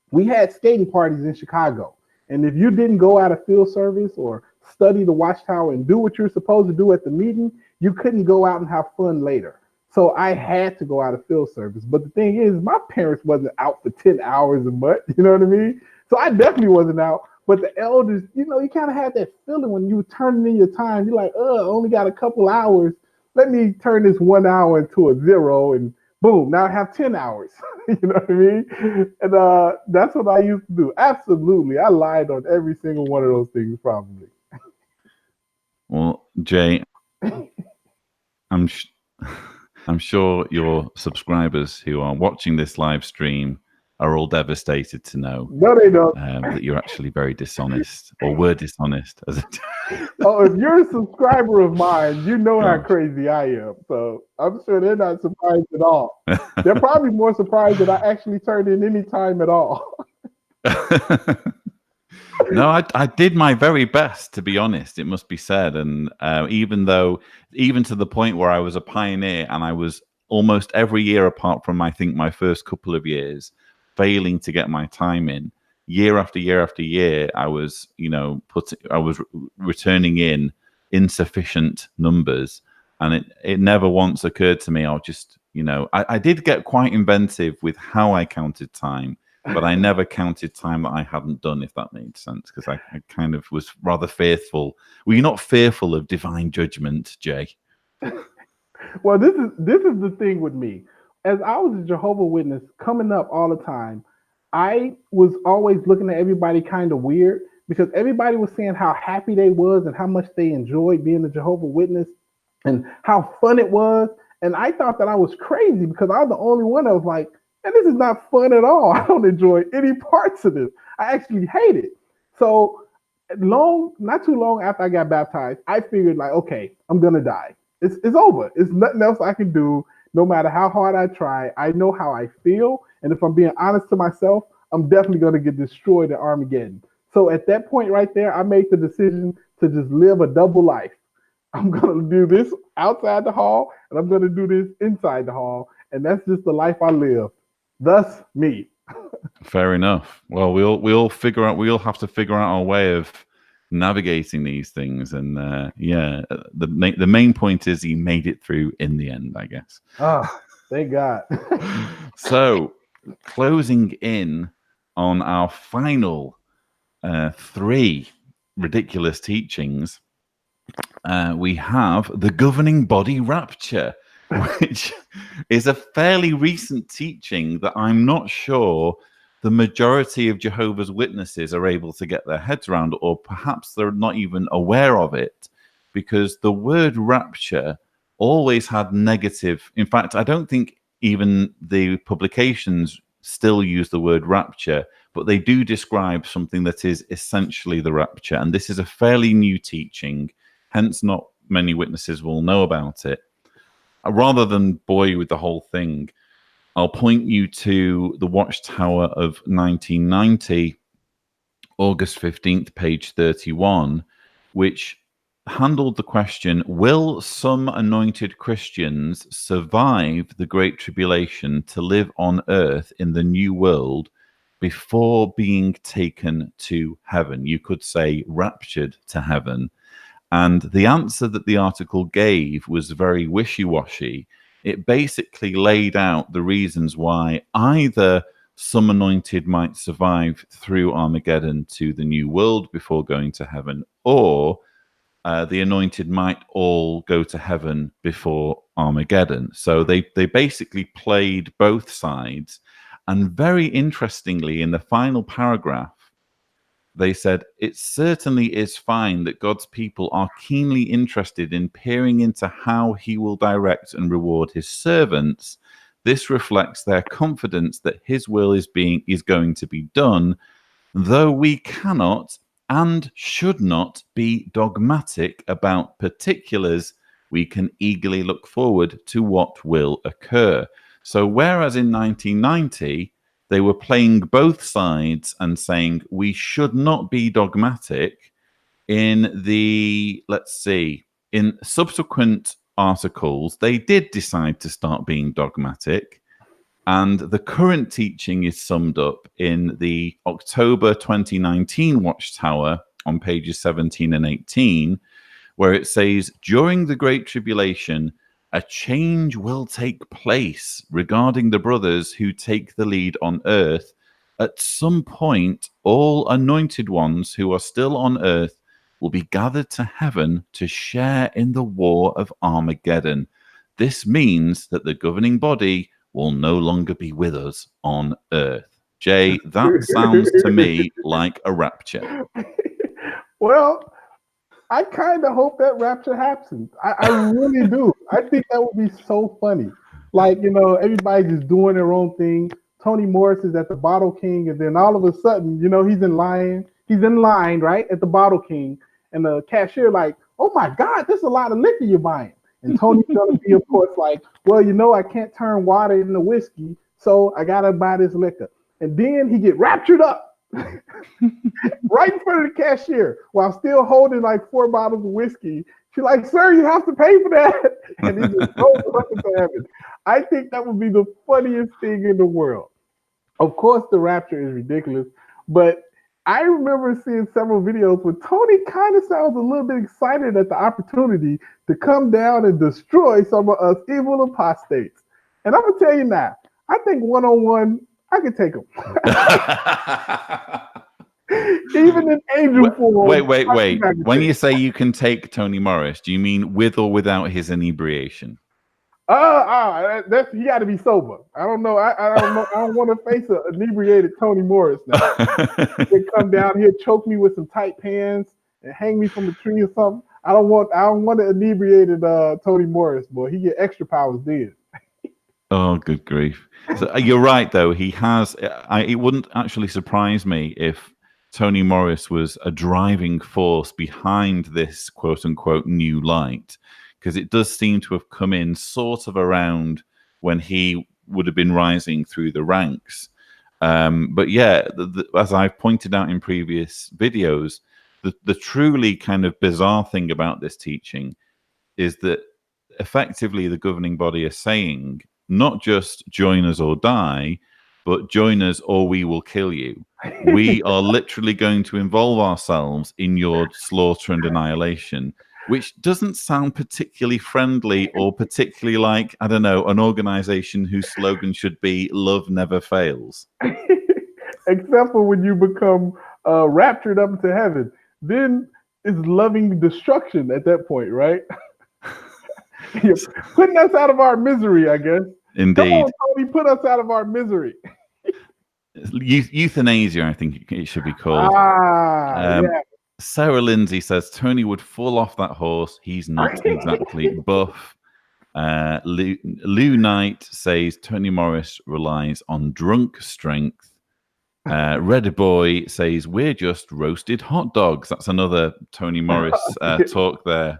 we had skating parties in Chicago. And if you didn't go out of field service or study the Watchtower and do what you're supposed to do at the meeting, you couldn't go out and have fun later. So I had to go out of field service. But the thing is, my parents wasn't out for 10 hours a month. You know what I mean? So I definitely wasn't out. But the elders, you kind of had that feeling when you were turning in your time. You're like, only got a couple hours. Let me turn this 1 hour into a zero, and boom, now I have 10 hours. You know what I mean? And that's what I used to do. Absolutely. I lied on every single one of those things, probably. Well, Jay, I'm sure your subscribers who are watching this live stream are all devastated to know No, they don't. that you're actually very dishonest, or were dishonest. Oh, if you're a subscriber of mine, you know how Gosh. crazy I am. So I'm sure they're not surprised at all. They're probably more surprised that I actually turned in any time at all. No, I did my very best, to be honest, it must be said. And even to the point where I was a pioneer, and I was almost every year, apart from I think my first couple of years, failing to get my time in, year after year after year, I was returning in insufficient numbers, and it never once occurred to me, I'll just, I did get quite inventive with how I counted time. But I never counted time that I hadn't done, if that made sense, because I kind of was rather fearful. Were you not fearful of divine judgment, Jay? Well, this is the thing with me. As I was a Jehovah Witness coming up all the time, I was always looking at everybody kind of weird because everybody was saying how happy they was and how much they enjoyed being a Jehovah Witness and how fun it was. And I thought that I was crazy because I was the only one that was like, and this is not fun at all. I don't enjoy any parts of this. I actually hate it. So not too long after I got baptized, I figured like, okay, I'm gonna die. It's over. It's nothing else I can do. No matter how hard I try, I know how I feel, and if I'm being honest to myself, I'm definitely gonna get destroyed at Armageddon. So at that point right there, I made the decision to just live a double life. I'm gonna do this outside the hall, and I'm gonna do this inside the hall, and that's just the life I live. Thus, me. Fair enough. Well, we'll have to figure out our way of navigating these things, and the main point is you made it through in the end, I guess. Ah, thank God. So, closing in on our final 3 ridiculous teachings, we have the governing body rapture, which is a fairly recent teaching that I'm not sure the majority of Jehovah's Witnesses are able to get their heads around, or perhaps they're not even aware of it, because the word rapture always had negative. In fact, I don't think even the publications still use the word rapture, but they do describe something that is essentially the rapture. And this is a fairly new teaching, hence not many witnesses will know about it. Rather than bore you with the whole thing, I'll point you to the Watchtower of 1990, August 15th, page 31, which handled the question, will some anointed Christians survive the Great Tribulation to live on earth in the new world before being taken to heaven? You could say raptured to heaven. And the answer that the article gave was very wishy-washy. It basically laid out the reasons why either some anointed might survive through Armageddon to the new world before going to heaven, or the anointed might all go to heaven before Armageddon. So they basically played both sides. And very interestingly, in the final paragraph, they said, it certainly is fine that God's people are keenly interested in peering into how he will direct and reward his servants. This reflects their confidence that his will is going to be done, though we cannot and should not be dogmatic about particulars. We can eagerly look forward to what will occur. So whereas in 1990, they were playing both sides and saying we should not be dogmatic, in subsequent articles, they did decide to start being dogmatic. And the current teaching is summed up in the October 2019 Watchtower on pages 17 and 18, where it says, during the Great Tribulation, a change will take place regarding the brothers who take the lead on earth. At some point, all anointed ones who are still on earth will be gathered to heaven to share in the war of Armageddon. This means that the governing body will no longer be with us on earth. Jay, that sounds to me like a rapture. Well, I kind of hope that rapture happens. I really do. I think that would be so funny. Like, everybody just doing their own thing. Tony Morris is at the Bottle King, and then all of a sudden, he's in line. He's in line, right, at the Bottle King, and the cashier like, oh my God, there's a lot of liquor you're buying. And Tony's gonna be, of course, like, well, I can't turn water into whiskey, so I gotta buy this liquor. And then he get raptured up right in front of the cashier while still holding like 4 bottles of whiskey. She's like, sir, you have to pay for that. And he just goes up into heaven. I think that would be the funniest thing in the world. Of course, the rapture is ridiculous, but I remember seeing several videos where Tony kind of sounds a little bit excited at the opportunity to come down and destroy some of us evil apostates. And I'm going to tell you now, I think one-on-one, I could take him. Even in angel form. Wait. When you say you can take Tony Morris, do you mean with or without his inebriation? He got to be sober. I don't know. I don't know. I don't want to face an inebriated Tony Morris now. They come down here, choke me with some tight pants, and hang me from a tree or something. I don't want an inebriated Tony Morris, boy. He get extra powers then. Oh, good grief! So you're right, though. He has. It wouldn't actually surprise me if Tony Morris was a driving force behind this quote unquote new light, because it does seem to have come in sort of around when he would have been rising through the ranks. But yeah, as I've pointed out in previous videos, the truly kind of bizarre thing about this teaching is that effectively the governing body is saying, not just join us or die, but join us or we will kill you. We are literally going to involve ourselves in your slaughter and annihilation, which doesn't sound particularly friendly or particularly like, I don't know, an organization whose slogan should be love never fails. Except for when you become raptured up into heaven. Then it's loving destruction at that point, right? You're putting us out of our misery, I guess. Indeed. Come on, Tony, put us out of our misery. Euthanasia, I think it should be called. Yeah. Sarah Lindsay says Tony would fall off that horse. He's not exactly buff. Lou Knight says Tony Morris relies on drunk strength. Red Boy says we're just roasted hot dogs. That's another Tony Morris talk there.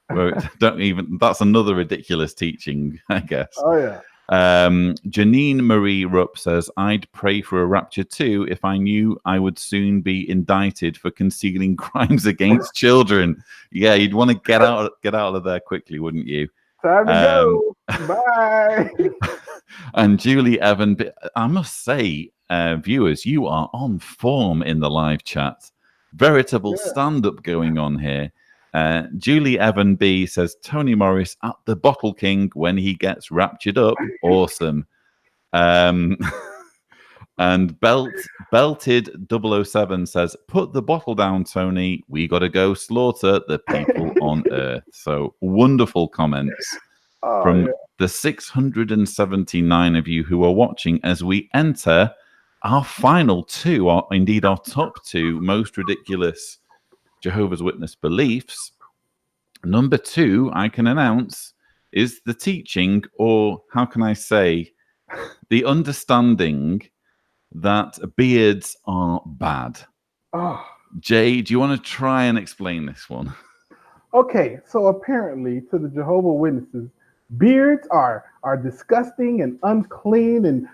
Where that's another ridiculous teaching, I guess. Oh yeah. Janine Marie Rupp says, I'd pray for a rapture too if I knew I would soon be indicted for concealing crimes against children. Yeah, you'd want to get out of there quickly, wouldn't you? Time to go. Bye. And Julie Evan, I must say, viewers, you are on form in the live chat. Veritable stand-up going on here. Julie Evan B says Tony Morris at the Bottle King when he gets raptured up. Awesome. And Belted 007 says, put the bottle down, Tony. We got to go slaughter the people on earth. So wonderful comments from the 679 of you who are watching as we enter our final two, or indeed our top two most ridiculous Jehovah's Witness beliefs. Number 2, I can announce, is the teaching, or how can I say, the understanding that beards are bad. Jay, do you want to try and explain this one? Okay, so apparently to the Jehovah's Witnesses, beards are disgusting and unclean and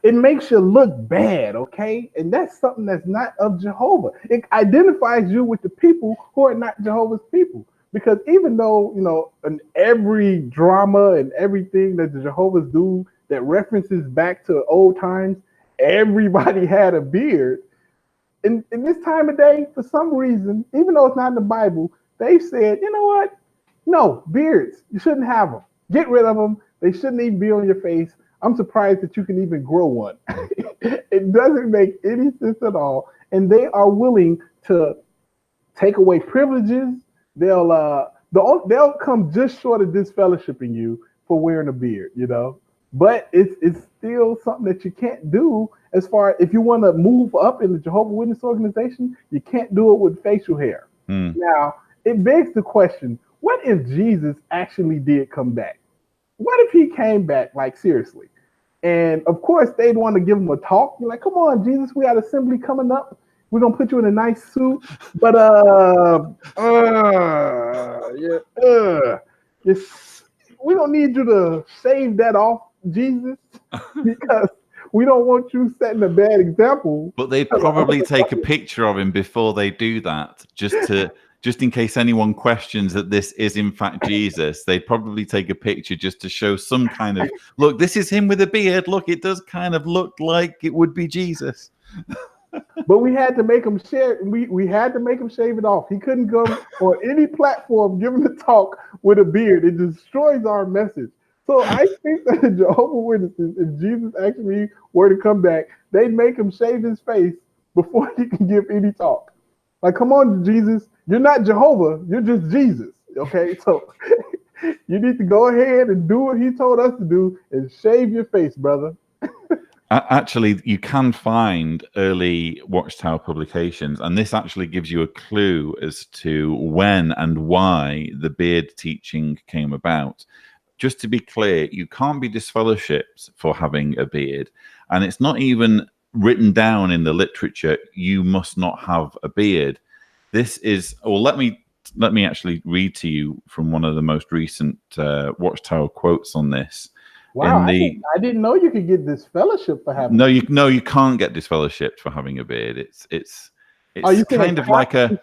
it makes you look bad, okay? And that's something that's not of Jehovah. It identifies you with the people who are not Jehovah's people. Because even though, in every drama and everything that the Jehovah's do that references back to old times, everybody had a beard. In this time of day, for some reason, even though it's not in the Bible, They said, you know what? No, beards. You shouldn't have them. Get rid of them. They shouldn't even be on your face. I'm surprised that you can even grow one. It doesn't make any sense at all. And they are willing to take away privileges. They'll come just short of disfellowshipping you for wearing a beard, But it's still something that you can't do as far if you want to move up in the Jehovah Witness organization, you can't do it with facial hair. Now, it begs the question, what if Jesus actually did come back? What if he came back, like seriously? And of course, they'd want to give him a talk. You're like, come on, Jesus, we got assembly coming up. We're gonna put you in a nice suit, but we don't need you to shave that off, Jesus, because we don't want you setting a bad example. But they'd probably take a picture of him before they do that, just in case anyone questions that this is in fact Jesus. They'd probably take a picture just to show some kind of, look, this is him with a beard. Look, it does kind of look like it would be Jesus. But we had to make him share. We had to make him shave it off. He couldn't go on any platform giving a talk with a beard. It destroys our message. So I think that the Jehovah's Witnesses, if Jesus actually were to come back, they'd make him shave his face before he can give any talk. Like, come on, Jesus, you're not Jehovah, you're just Jesus. Okay, so you need to go ahead and do what he told us to do and shave your face, brother. Actually, you can find early Watchtower publications, and this actually gives you a clue as to when and why the beard teaching came about. Just to be clear, you can't be disfellowshipped for having a beard, and it's not even written down in the literature, you must not have a beard. This is, well, let me actually read to you from one of the most recent Watchtower quotes on this. Wow, I didn't know you could get disfellowship for having. No, you can't get disfellowshipped for having a beard. It's kind of like a.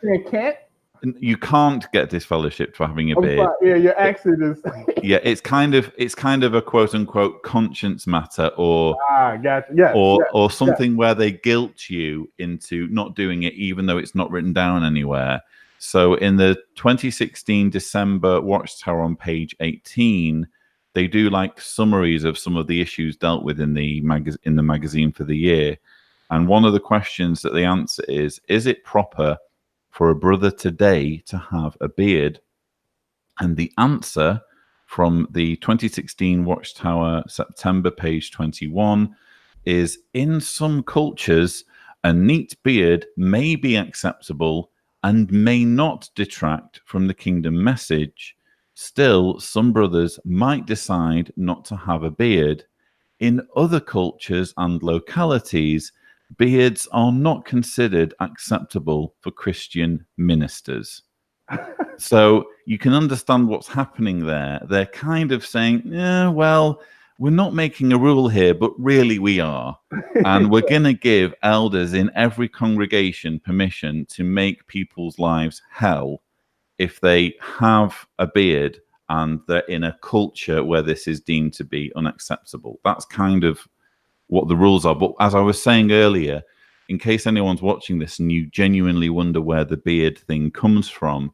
You can't get disfellowshipped for having a beard. Sorry. Yeah, your accent is. Yeah, it's kind of a quote unquote conscience matter, or gotcha. Yes, or something where they guilt you into not doing it, even though it's not written down anywhere. So in the 2016 December Watchtower on page 18. They do like summaries of some of the issues dealt with in the magazine for the year. And one of the questions that they answer is it proper for a brother today to have a beard? And the answer from the 2016 Watchtower September page 21 is, in some cultures, a neat beard may be acceptable and may not detract from the kingdom message. Still, some brothers might decide not to have a beard. In other cultures and localities, beards are not considered acceptable for Christian ministers. So you can understand what's happening there. They're kind of saying, yeah, well, we're not making a rule here, but really we are. And we're going to give elders in every congregation permission to make people's lives hell if they have a beard and they're in a culture where this is deemed to be unacceptable. That's kind of what the rules are. But as I was saying earlier, in case anyone's watching this and you genuinely wonder where the beard thing comes from,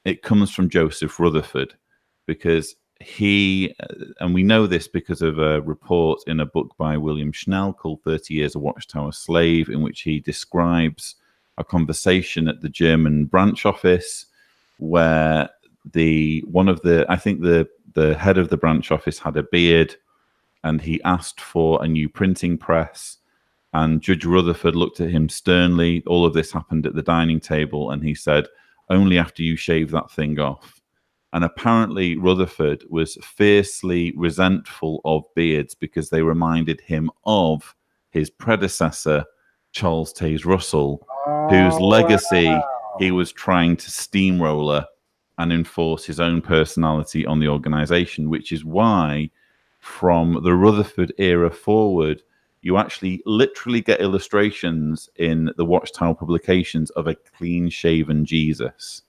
it comes from Joseph Rutherford, because he, and we know this because of a report in a book by William Schnell called 30 Years a Watchtower Slave, in which he describes a conversation at the German branch office where the head of the branch office had a beard, and he asked for a new printing press, and Judge Rutherford looked at him sternly. All of this happened at the dining table, and he said, only after you shave that thing off. And apparently Rutherford was fiercely resentful of beards because they reminded him of his predecessor, Charles Taze Russell, whose legacy he was trying to steamroller and enforce his own personality on the organization, which is why from the Rutherford era forward, you actually literally get illustrations in the Watchtower publications of a clean-shaven Jesus.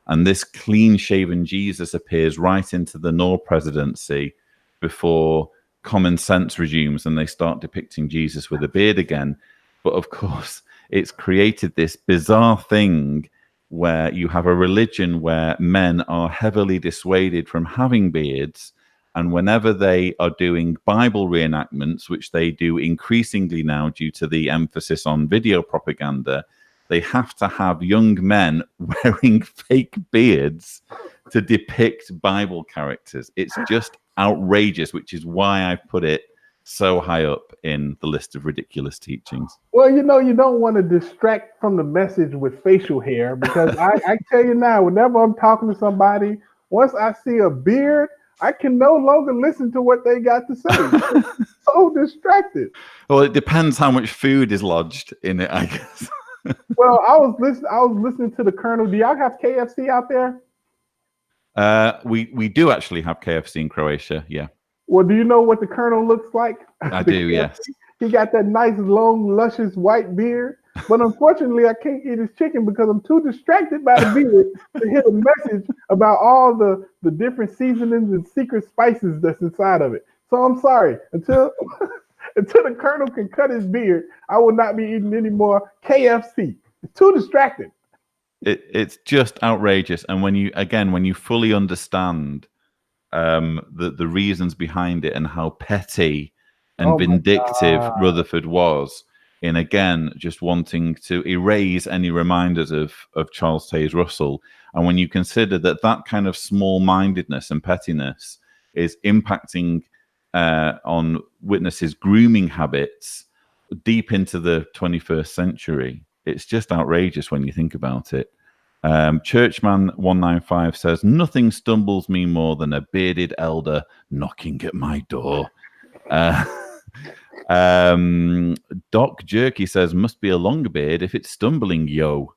And this clean-shaven Jesus appears right into the Knorr presidency before common sense resumes and they start depicting Jesus with a beard again. But of course, it's created this bizarre thing where you have a religion where men are heavily dissuaded from having beards, and whenever they are doing Bible reenactments, which they do increasingly now due to the emphasis on video propaganda, they have to have young men wearing fake beards to depict Bible characters. It's just outrageous, which is why I've put it so high up in the list of ridiculous teachings. Well, you don't want to distract from the message with facial hair, because I tell you now, whenever I'm talking to somebody, once I see a beard, I can no longer listen to what they got to say. So distracted. Well, it depends how much food is lodged in it, I guess. Well, I was listening to the Colonel. Do y'all have KFC out there? We do actually have KFC in Croatia, yeah. Well, do you know what the Colonel looks like? I do, yes. He got that nice, long, luscious white beard. But unfortunately, I can't eat his chicken because I'm too distracted by the beard to hear the message about all the different seasonings and secret spices that's inside of it. So I'm sorry. Until the Colonel can cut his beard, I will not be eating any more KFC. It's too distracting. It's just outrageous. And when you fully understand the reasons behind it and how petty and vindictive Rutherford was in, again, just wanting to erase any reminders of Charles Taze Russell. And when you consider that kind of small-mindedness and pettiness is impacting on witnesses' grooming habits deep into the 21st century, it's just outrageous when you think about it. Churchman195 says, nothing stumbles me more than a bearded elder knocking at my door. Doc Jerky says, must be a long beard if it's stumbling, yo.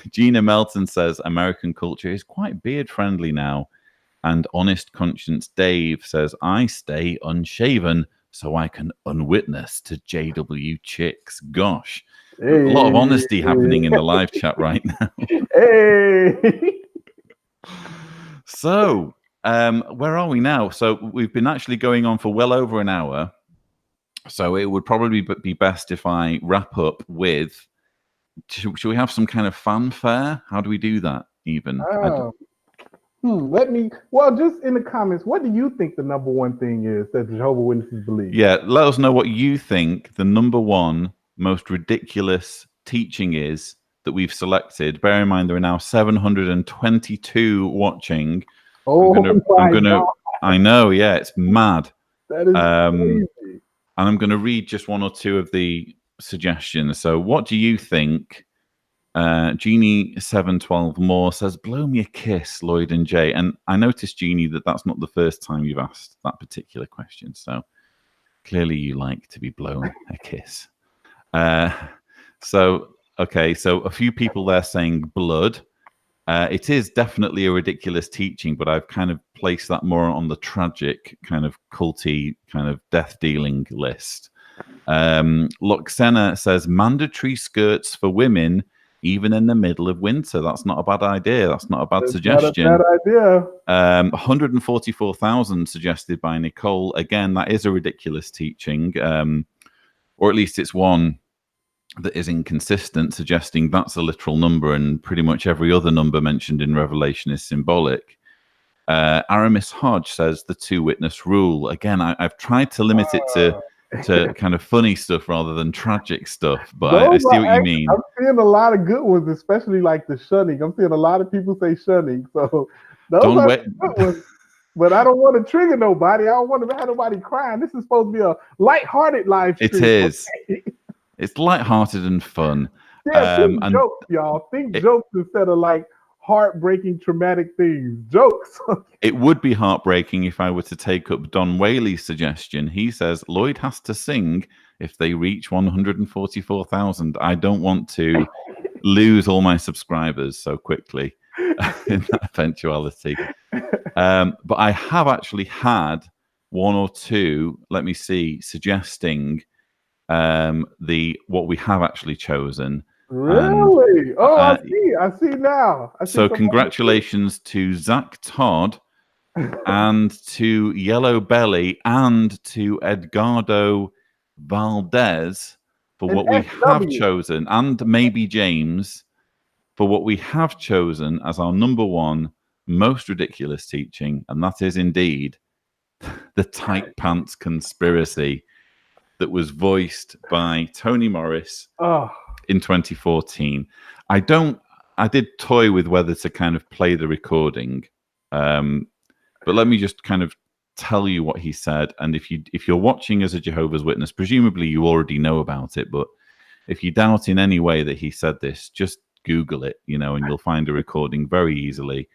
Gina Melton says, American culture is quite beard friendly now. And Honest Conscience Dave says, I stay unshaven so I can unwitness to JW chicks. Gosh, a lot of honesty happening in the live chat right now. Hey. So, where are we now? So we've been actually going on for well over an hour. So it would probably be best if I wrap up with, should we have some kind of fanfare? How do we do that even? Just in the comments, what do you think the number one thing is that Jehovah's Witnesses believe? Yeah, let us know what you think the number one most ridiculous teaching is that we've selected. Bear in mind, there are now 722 watching. I know, yeah, it's mad. That is crazy. And I'm going to read just one or two of the suggestions. So what do you think? Jeannie712 Moore says, blow me a kiss, Lloyd and Jay. And I noticed, Jeannie, that's not the first time you've asked that particular question. So clearly you like to be blown a kiss. So a few people there saying blood. It is definitely a ridiculous teaching, but I've kind of placed that more on the tragic kind of culty kind of death dealing list. Luxena says mandatory skirts for women even in the middle of winter. That's not a bad idea. That's not a bad suggestion. Not a bad idea. 144,000 suggested by Nicole. Again, that is a ridiculous teaching, or at least it's one that is inconsistent, suggesting that's a literal number and pretty much every other number mentioned in Revelation is symbolic. Aramis Hodge says the two-witness rule. Again, I've tried to limit it to kind of funny stuff rather than tragic stuff, but I see what you mean. I'm seeing a lot of good ones, especially like the shunning. I'm seeing a lot of people say shunning, so those are good ones. But I don't want to trigger nobody. I don't want to have nobody crying. This is supposed to be a lighthearted live stream. It is. Okay? It's lighthearted and fun. Yeah, think jokes, y'all. Think jokes instead of like heartbreaking, traumatic things. Jokes. It would be heartbreaking if I were to take up Don Whaley's suggestion. He says Lloyd has to sing if they reach 144,000. I don't want to lose all my subscribers so quickly in that eventuality. But I have actually had one or two, let me see, suggesting what we have actually chosen. Really? I see now. So congratulations to Zach Todd and to Yellow Belly and to Edgardo Valdez for what we have chosen, and maybe James for what we have chosen as our number one most ridiculous teaching, and that is indeed the tight pants conspiracy that was voiced by Tony Morris in 2014. I did toy with whether to kind of play the recording, but let me just kind of tell you what he said. And if you're watching as a Jehovah's Witness, presumably you already know about it, but if you doubt in any way that he said this, just Google it, and you'll find a recording very easily.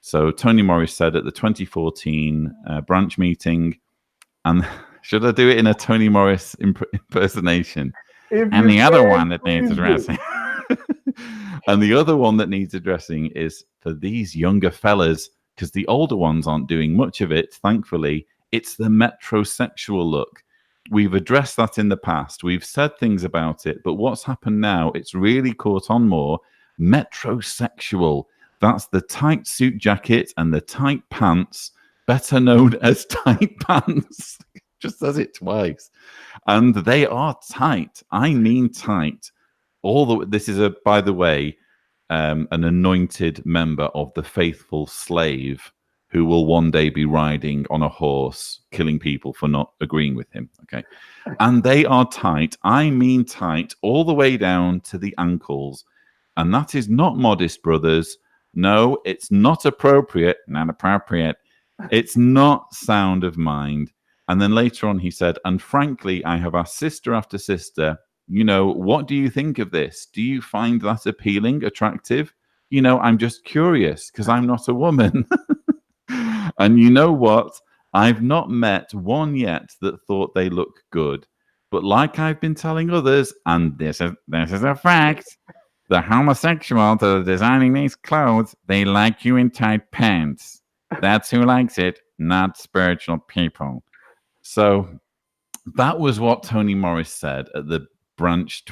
So Tony Morris said at the 2014 branch meeting, and should I do it in a Tony Morris impersonation? And the other one that needs addressing. And the other one that needs addressing is for these younger fellas, because the older ones aren't doing much of it, thankfully. It's the metrosexual look. We've addressed that in the past. We've said things about it, but what's happened now, it's really caught on more. Metrosexual. That's the tight suit jacket and the tight pants, better known as tight pants. Just says it twice. And they are tight. I mean tight. This is, by the way, an anointed member of the faithful slave who will one day be riding on a horse, killing people for not agreeing with him. Okay. And they are tight. I mean tight, all the way down to the ankles. And that is not modest, brothers. No, it's not appropriate. Not appropriate. It's not sound of mind. And then later on he said, and frankly, I have asked sister after sister, what do you think of this? Do you find that appealing, attractive? I'm just curious because I'm not a woman. And you know what? I've not met one yet that thought they look good. But like I've been telling others, and this is a fact, the homosexual that are designing these clothes, they like you in tight pants. That's who likes it, not spiritual people. So that was what Tony Morris said at the branch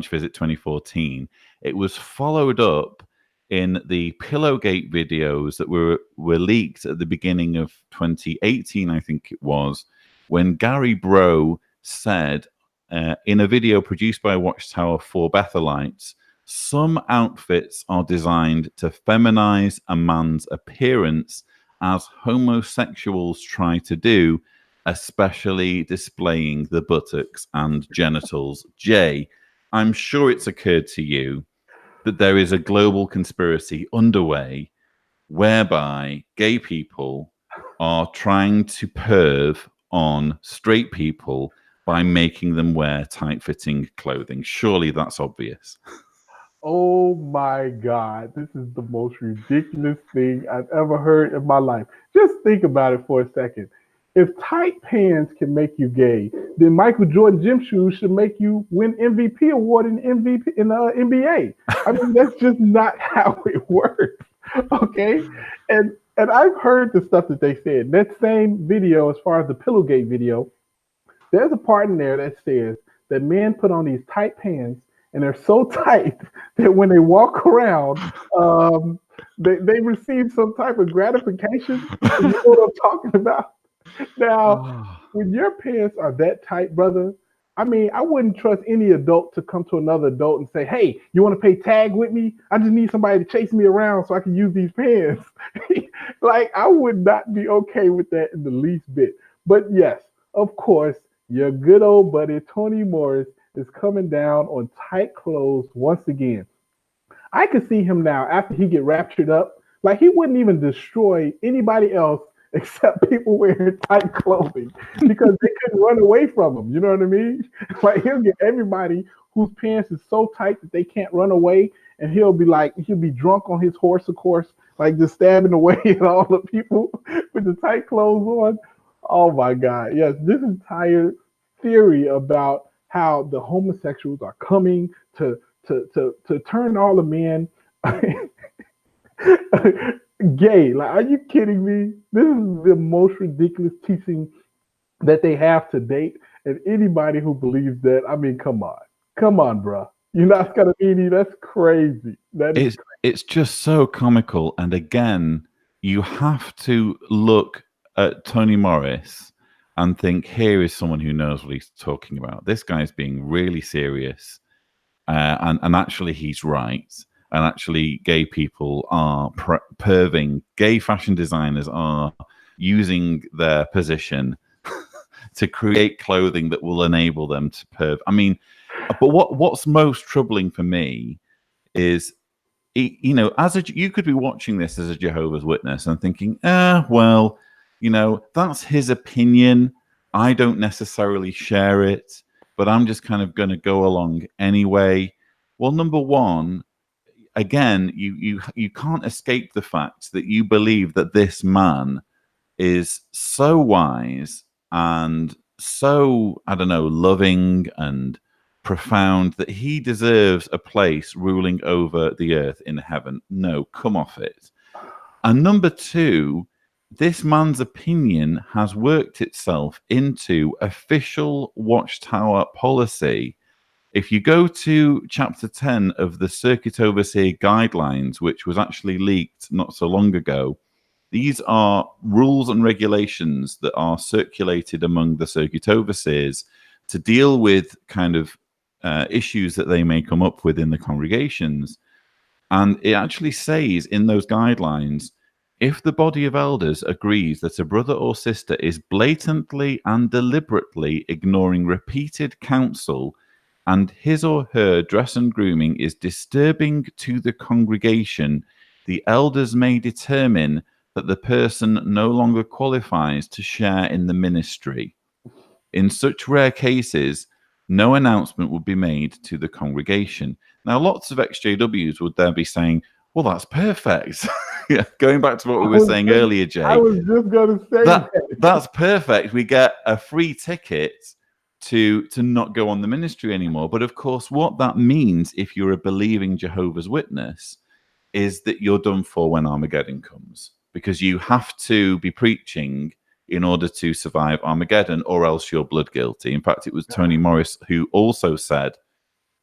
visit 2014. It was followed up in the Pillowgate videos that were leaked at the beginning of 2018, I think it was, when Gary Bro said in a video produced by Watchtower for Bethelites, some outfits are designed to feminize a man's appearance, as homosexuals try to do, especially displaying the buttocks and genitals. Jay, I'm sure it's occurred to you that there is a global conspiracy underway whereby gay people are trying to perv on straight people by making them wear tight-fitting clothing. Surely that's obvious. Oh my God, this is the most ridiculous thing I've ever heard in my life. Just think about it for a second. If tight pants can make you gay, then Michael Jordan gym shoes should make you win MVP award in the NBA. I mean, that's just not how it works. Okay, and I've heard the stuff that they said. That same video, as far as the Pillowgate video, there's a part in there that says that men put on these tight pants, and they're so tight that when they walk around, they receive some type of gratification. You know what I'm talking about? Now, when your pants are that tight, brother, I mean, I wouldn't trust any adult to come to another adult and say, hey, you want to play tag with me? I just need somebody to chase me around so I can use these pants. Like, I would not be okay with that in the least bit. But yes, of course, your good old buddy, Tony Morris, is coming down on tight clothes once again. I could see him now after he get raptured up. Like, he wouldn't even destroy anybody else except people wearing tight clothing because they couldn't run away from him. You know what I mean? Like, he'll get everybody whose pants is so tight that they can't run away, and he'll be drunk on his horse, of course, like just stabbing away at all the people with the tight clothes on. Oh my God. Yes, this entire theory about how the homosexuals are coming to turn all the men gay. Like, are you kidding me? This is the most ridiculous teaching that they have to date. And anybody who believes that, I mean, come on, bro. You're not gonna be any. That's crazy. It's just so comical. And again, you have to look at Tony Morris and think, here is someone who knows what he's talking about. This guy's being really serious, and actually he's right. and actually gay people are perving. Gay fashion designers are using their position to create clothing that will enable them to perv. I mean, but what's most troubling for me is, you know, you could be watching this as a Jehovah's Witness and thinking, well, you know, that's his opinion. I don't necessarily share it, but I'm just kind of going to go along anyway. Well, number one, again, you can't escape the fact that you believe that this man is so wise and so, I don't know, loving and profound that he deserves a place ruling over the earth in heaven. No, come off it. And number two, this man's opinion has worked itself into official Watchtower policy. If you go to chapter 10 of the Circuit Overseer Guidelines, which was actually leaked not so long ago, these are rules and regulations that are circulated among the circuit overseers to deal with kind of issues that they may come up with in the congregations. And it actually says in those guidelines, if the body of elders agrees that a brother or sister is blatantly and deliberately ignoring repeated counsel and his or her dress and grooming is disturbing to the congregation, the elders may determine that the person no longer qualifies to share in the ministry. In such rare cases, no announcement would be made to the congregation. Now, lots of XJWs would there be saying, well, that's perfect. Yeah, going back to what we were saying earlier, Jay. I was just going to say that. That's perfect. We get a free ticket to not go on the ministry anymore. But of course, what that means, if you're a believing Jehovah's Witness, is that you're done for when Armageddon comes, because you have to be preaching in order to survive Armageddon, or else you're blood guilty. In fact, it was Tony Morris who also said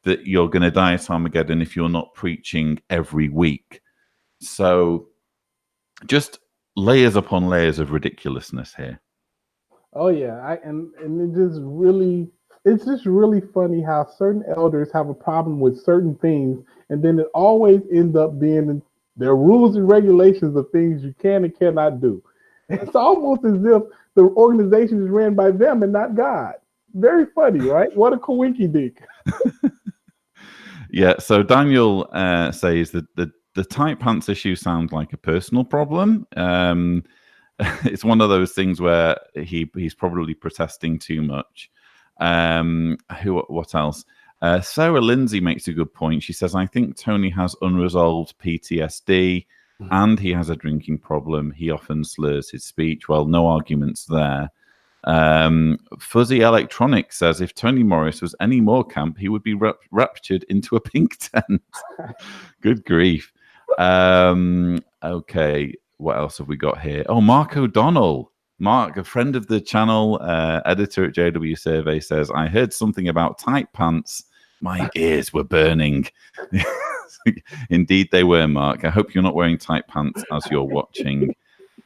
that you're going to die at Armageddon if you're not preaching every week. So just layers upon layers of ridiculousness here. Oh yeah, and it's just really funny how certain elders have a problem with certain things, and then it always ends up being their rules and regulations of things you can and cannot do. It's almost as if the organization is ran by them and not God. Very funny, right? What a coinky dink. Yeah, so Daniel says that the tight pants issue sounds like a personal problem. It's one of those things where he's probably protesting too much. What else? Sarah Lindsay makes a good point. She says, I think Tony has unresolved PTSD and he has a drinking problem. He often slurs his speech. Well, no arguments there. Fuzzy Electronics says, if Tony Morris was any more camp, he would be raptured into a pink tent. Good grief. Okay, what else have we got here? Oh, Mark O'Donnell. Mark, a friend of the channel, editor at JW Survey, says, I heard something about tight pants. My ears were burning. Indeed they were, Mark. I hope you're not wearing tight pants as you're watching.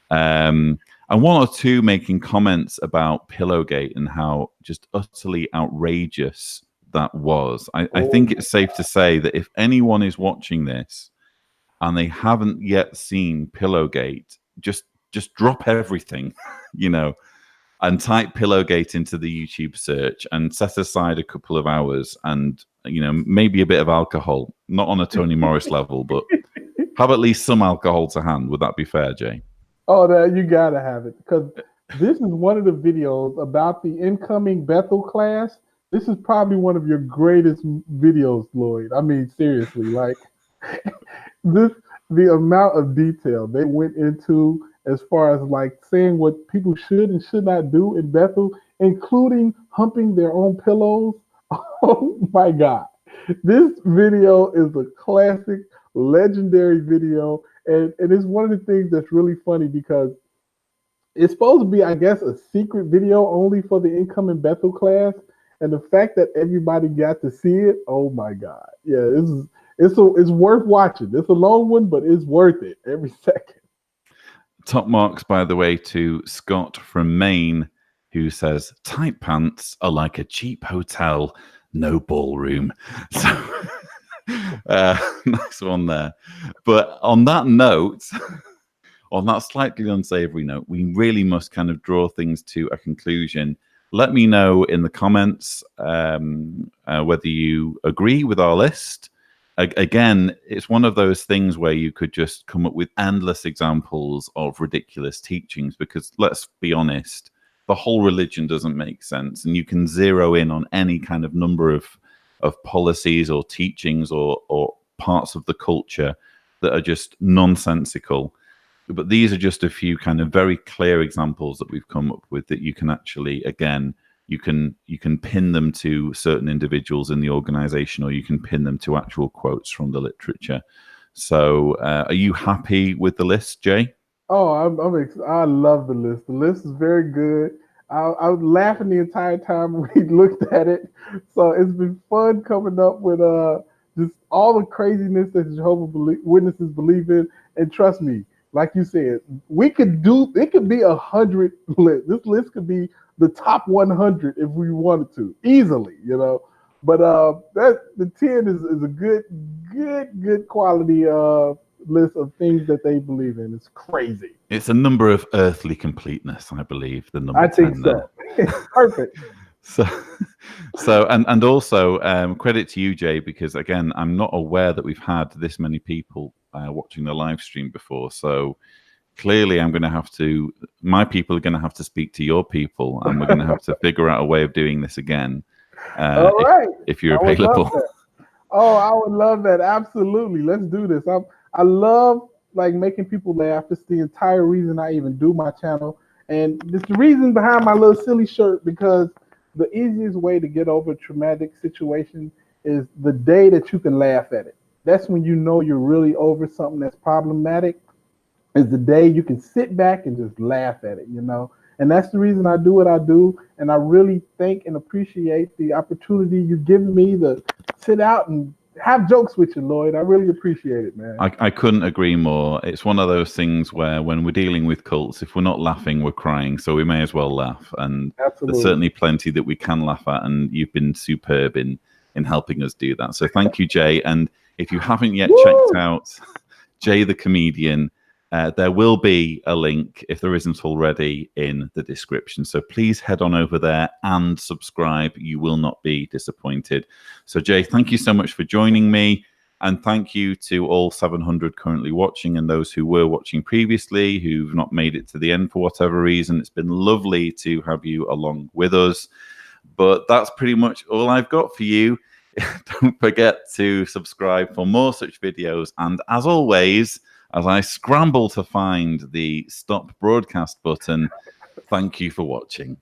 And one or two making comments about Pillowgate and how just utterly outrageous that was. I think it's safe to say that if anyone is watching this and they haven't yet seen Pillowgate, just drop everything, you know, and type Pillowgate into the YouTube search and set aside a couple of hours and, you know, maybe a bit of alcohol, not on a Tony Morris level, but have at least some alcohol to hand. Would that be fair, Jay? Oh, you gotta have it, because this is one of the videos about the incoming Bethel class. This is probably one of your greatest videos, Lloyd. I mean, seriously, like the amount of detail they went into as far as like saying what people should and should not do in Bethel, including humping their own pillows. Oh my God. This video is a classic, legendary video. And it's one of the things that's really funny because it's supposed to be, I guess, a secret video only for the incoming Bethel class. And the fact that everybody got to see it, oh my God. Yeah, it's worth watching. It's a long one, but it's worth it every second. Top marks, by the way, to Scott from Maine, who says, tight pants are like a cheap hotel, no ballroom. So Nice one there. But on that note, on that slightly unsavory note, we really must kind of draw things to a conclusion. Let me know in the comments whether you agree with our list. Again, it's one of those things where you could just come up with endless examples of ridiculous teachings, because let's be honest, the whole religion doesn't make sense, and you can zero in on any kind of number of policies or teachings or parts of the culture that are just nonsensical. But these are just a few kind of very clear examples that we've come up with that you can actually, again, you can pin them to certain individuals in the organization, or you can pin them to actual quotes from the literature. So are you happy with the list, Jay? Oh, I love the list. The list is very good. I was laughing the entire time we looked at it. So it's been fun coming up with just all the craziness that Witnesses believe in. And trust me, like you said, it could be 100 list. This list could be the top 100 if we wanted to, easily, you know. But the 10 is a good quality list of things that they believe in. It's crazy. It's a number of earthly completeness, I believe. The number I 10 think so. there. Perfect. And also credit to you, Jay, because again, I'm not aware that we've had this many people watching the live stream before. So clearly, my people are going to have to speak to your people, and we're going to have to figure out a way of doing this again. All right. If you're available. Oh, I would love that. Absolutely. Let's do this. I love like making people laugh. It's the entire reason I even do my channel. And it's the reason behind my little silly shirt, because the easiest way to get over a traumatic situation is the day that you can laugh at it. That's when you know you're really over something that's problematic, is the day you can sit back and just laugh at it, you know? And that's the reason I do what I do. And I really thank and appreciate the opportunity you've given me to sit out and have jokes with you, Lloyd. I really appreciate it, man. I couldn't agree more. It's one of those things where when we're dealing with cults, if we're not laughing, we're crying. So we may as well laugh. And there's certainly plenty that we can laugh at. And you've been superb in helping us do that. So thank you, Jay. And if you haven't yet checked out Jay the Comedian, there will be a link, if there isn't already, in the description. So please head on over there and subscribe. You will not be disappointed. So Jay, thank you so much for joining me. And thank you to all 700 currently watching, and those who were watching previously who've not made it to the end for whatever reason. It's been lovely to have you along with us. But that's pretty much all I've got for you. Don't forget to subscribe for more such videos. And as always, as I scramble to find the stop broadcast button, thank you for watching.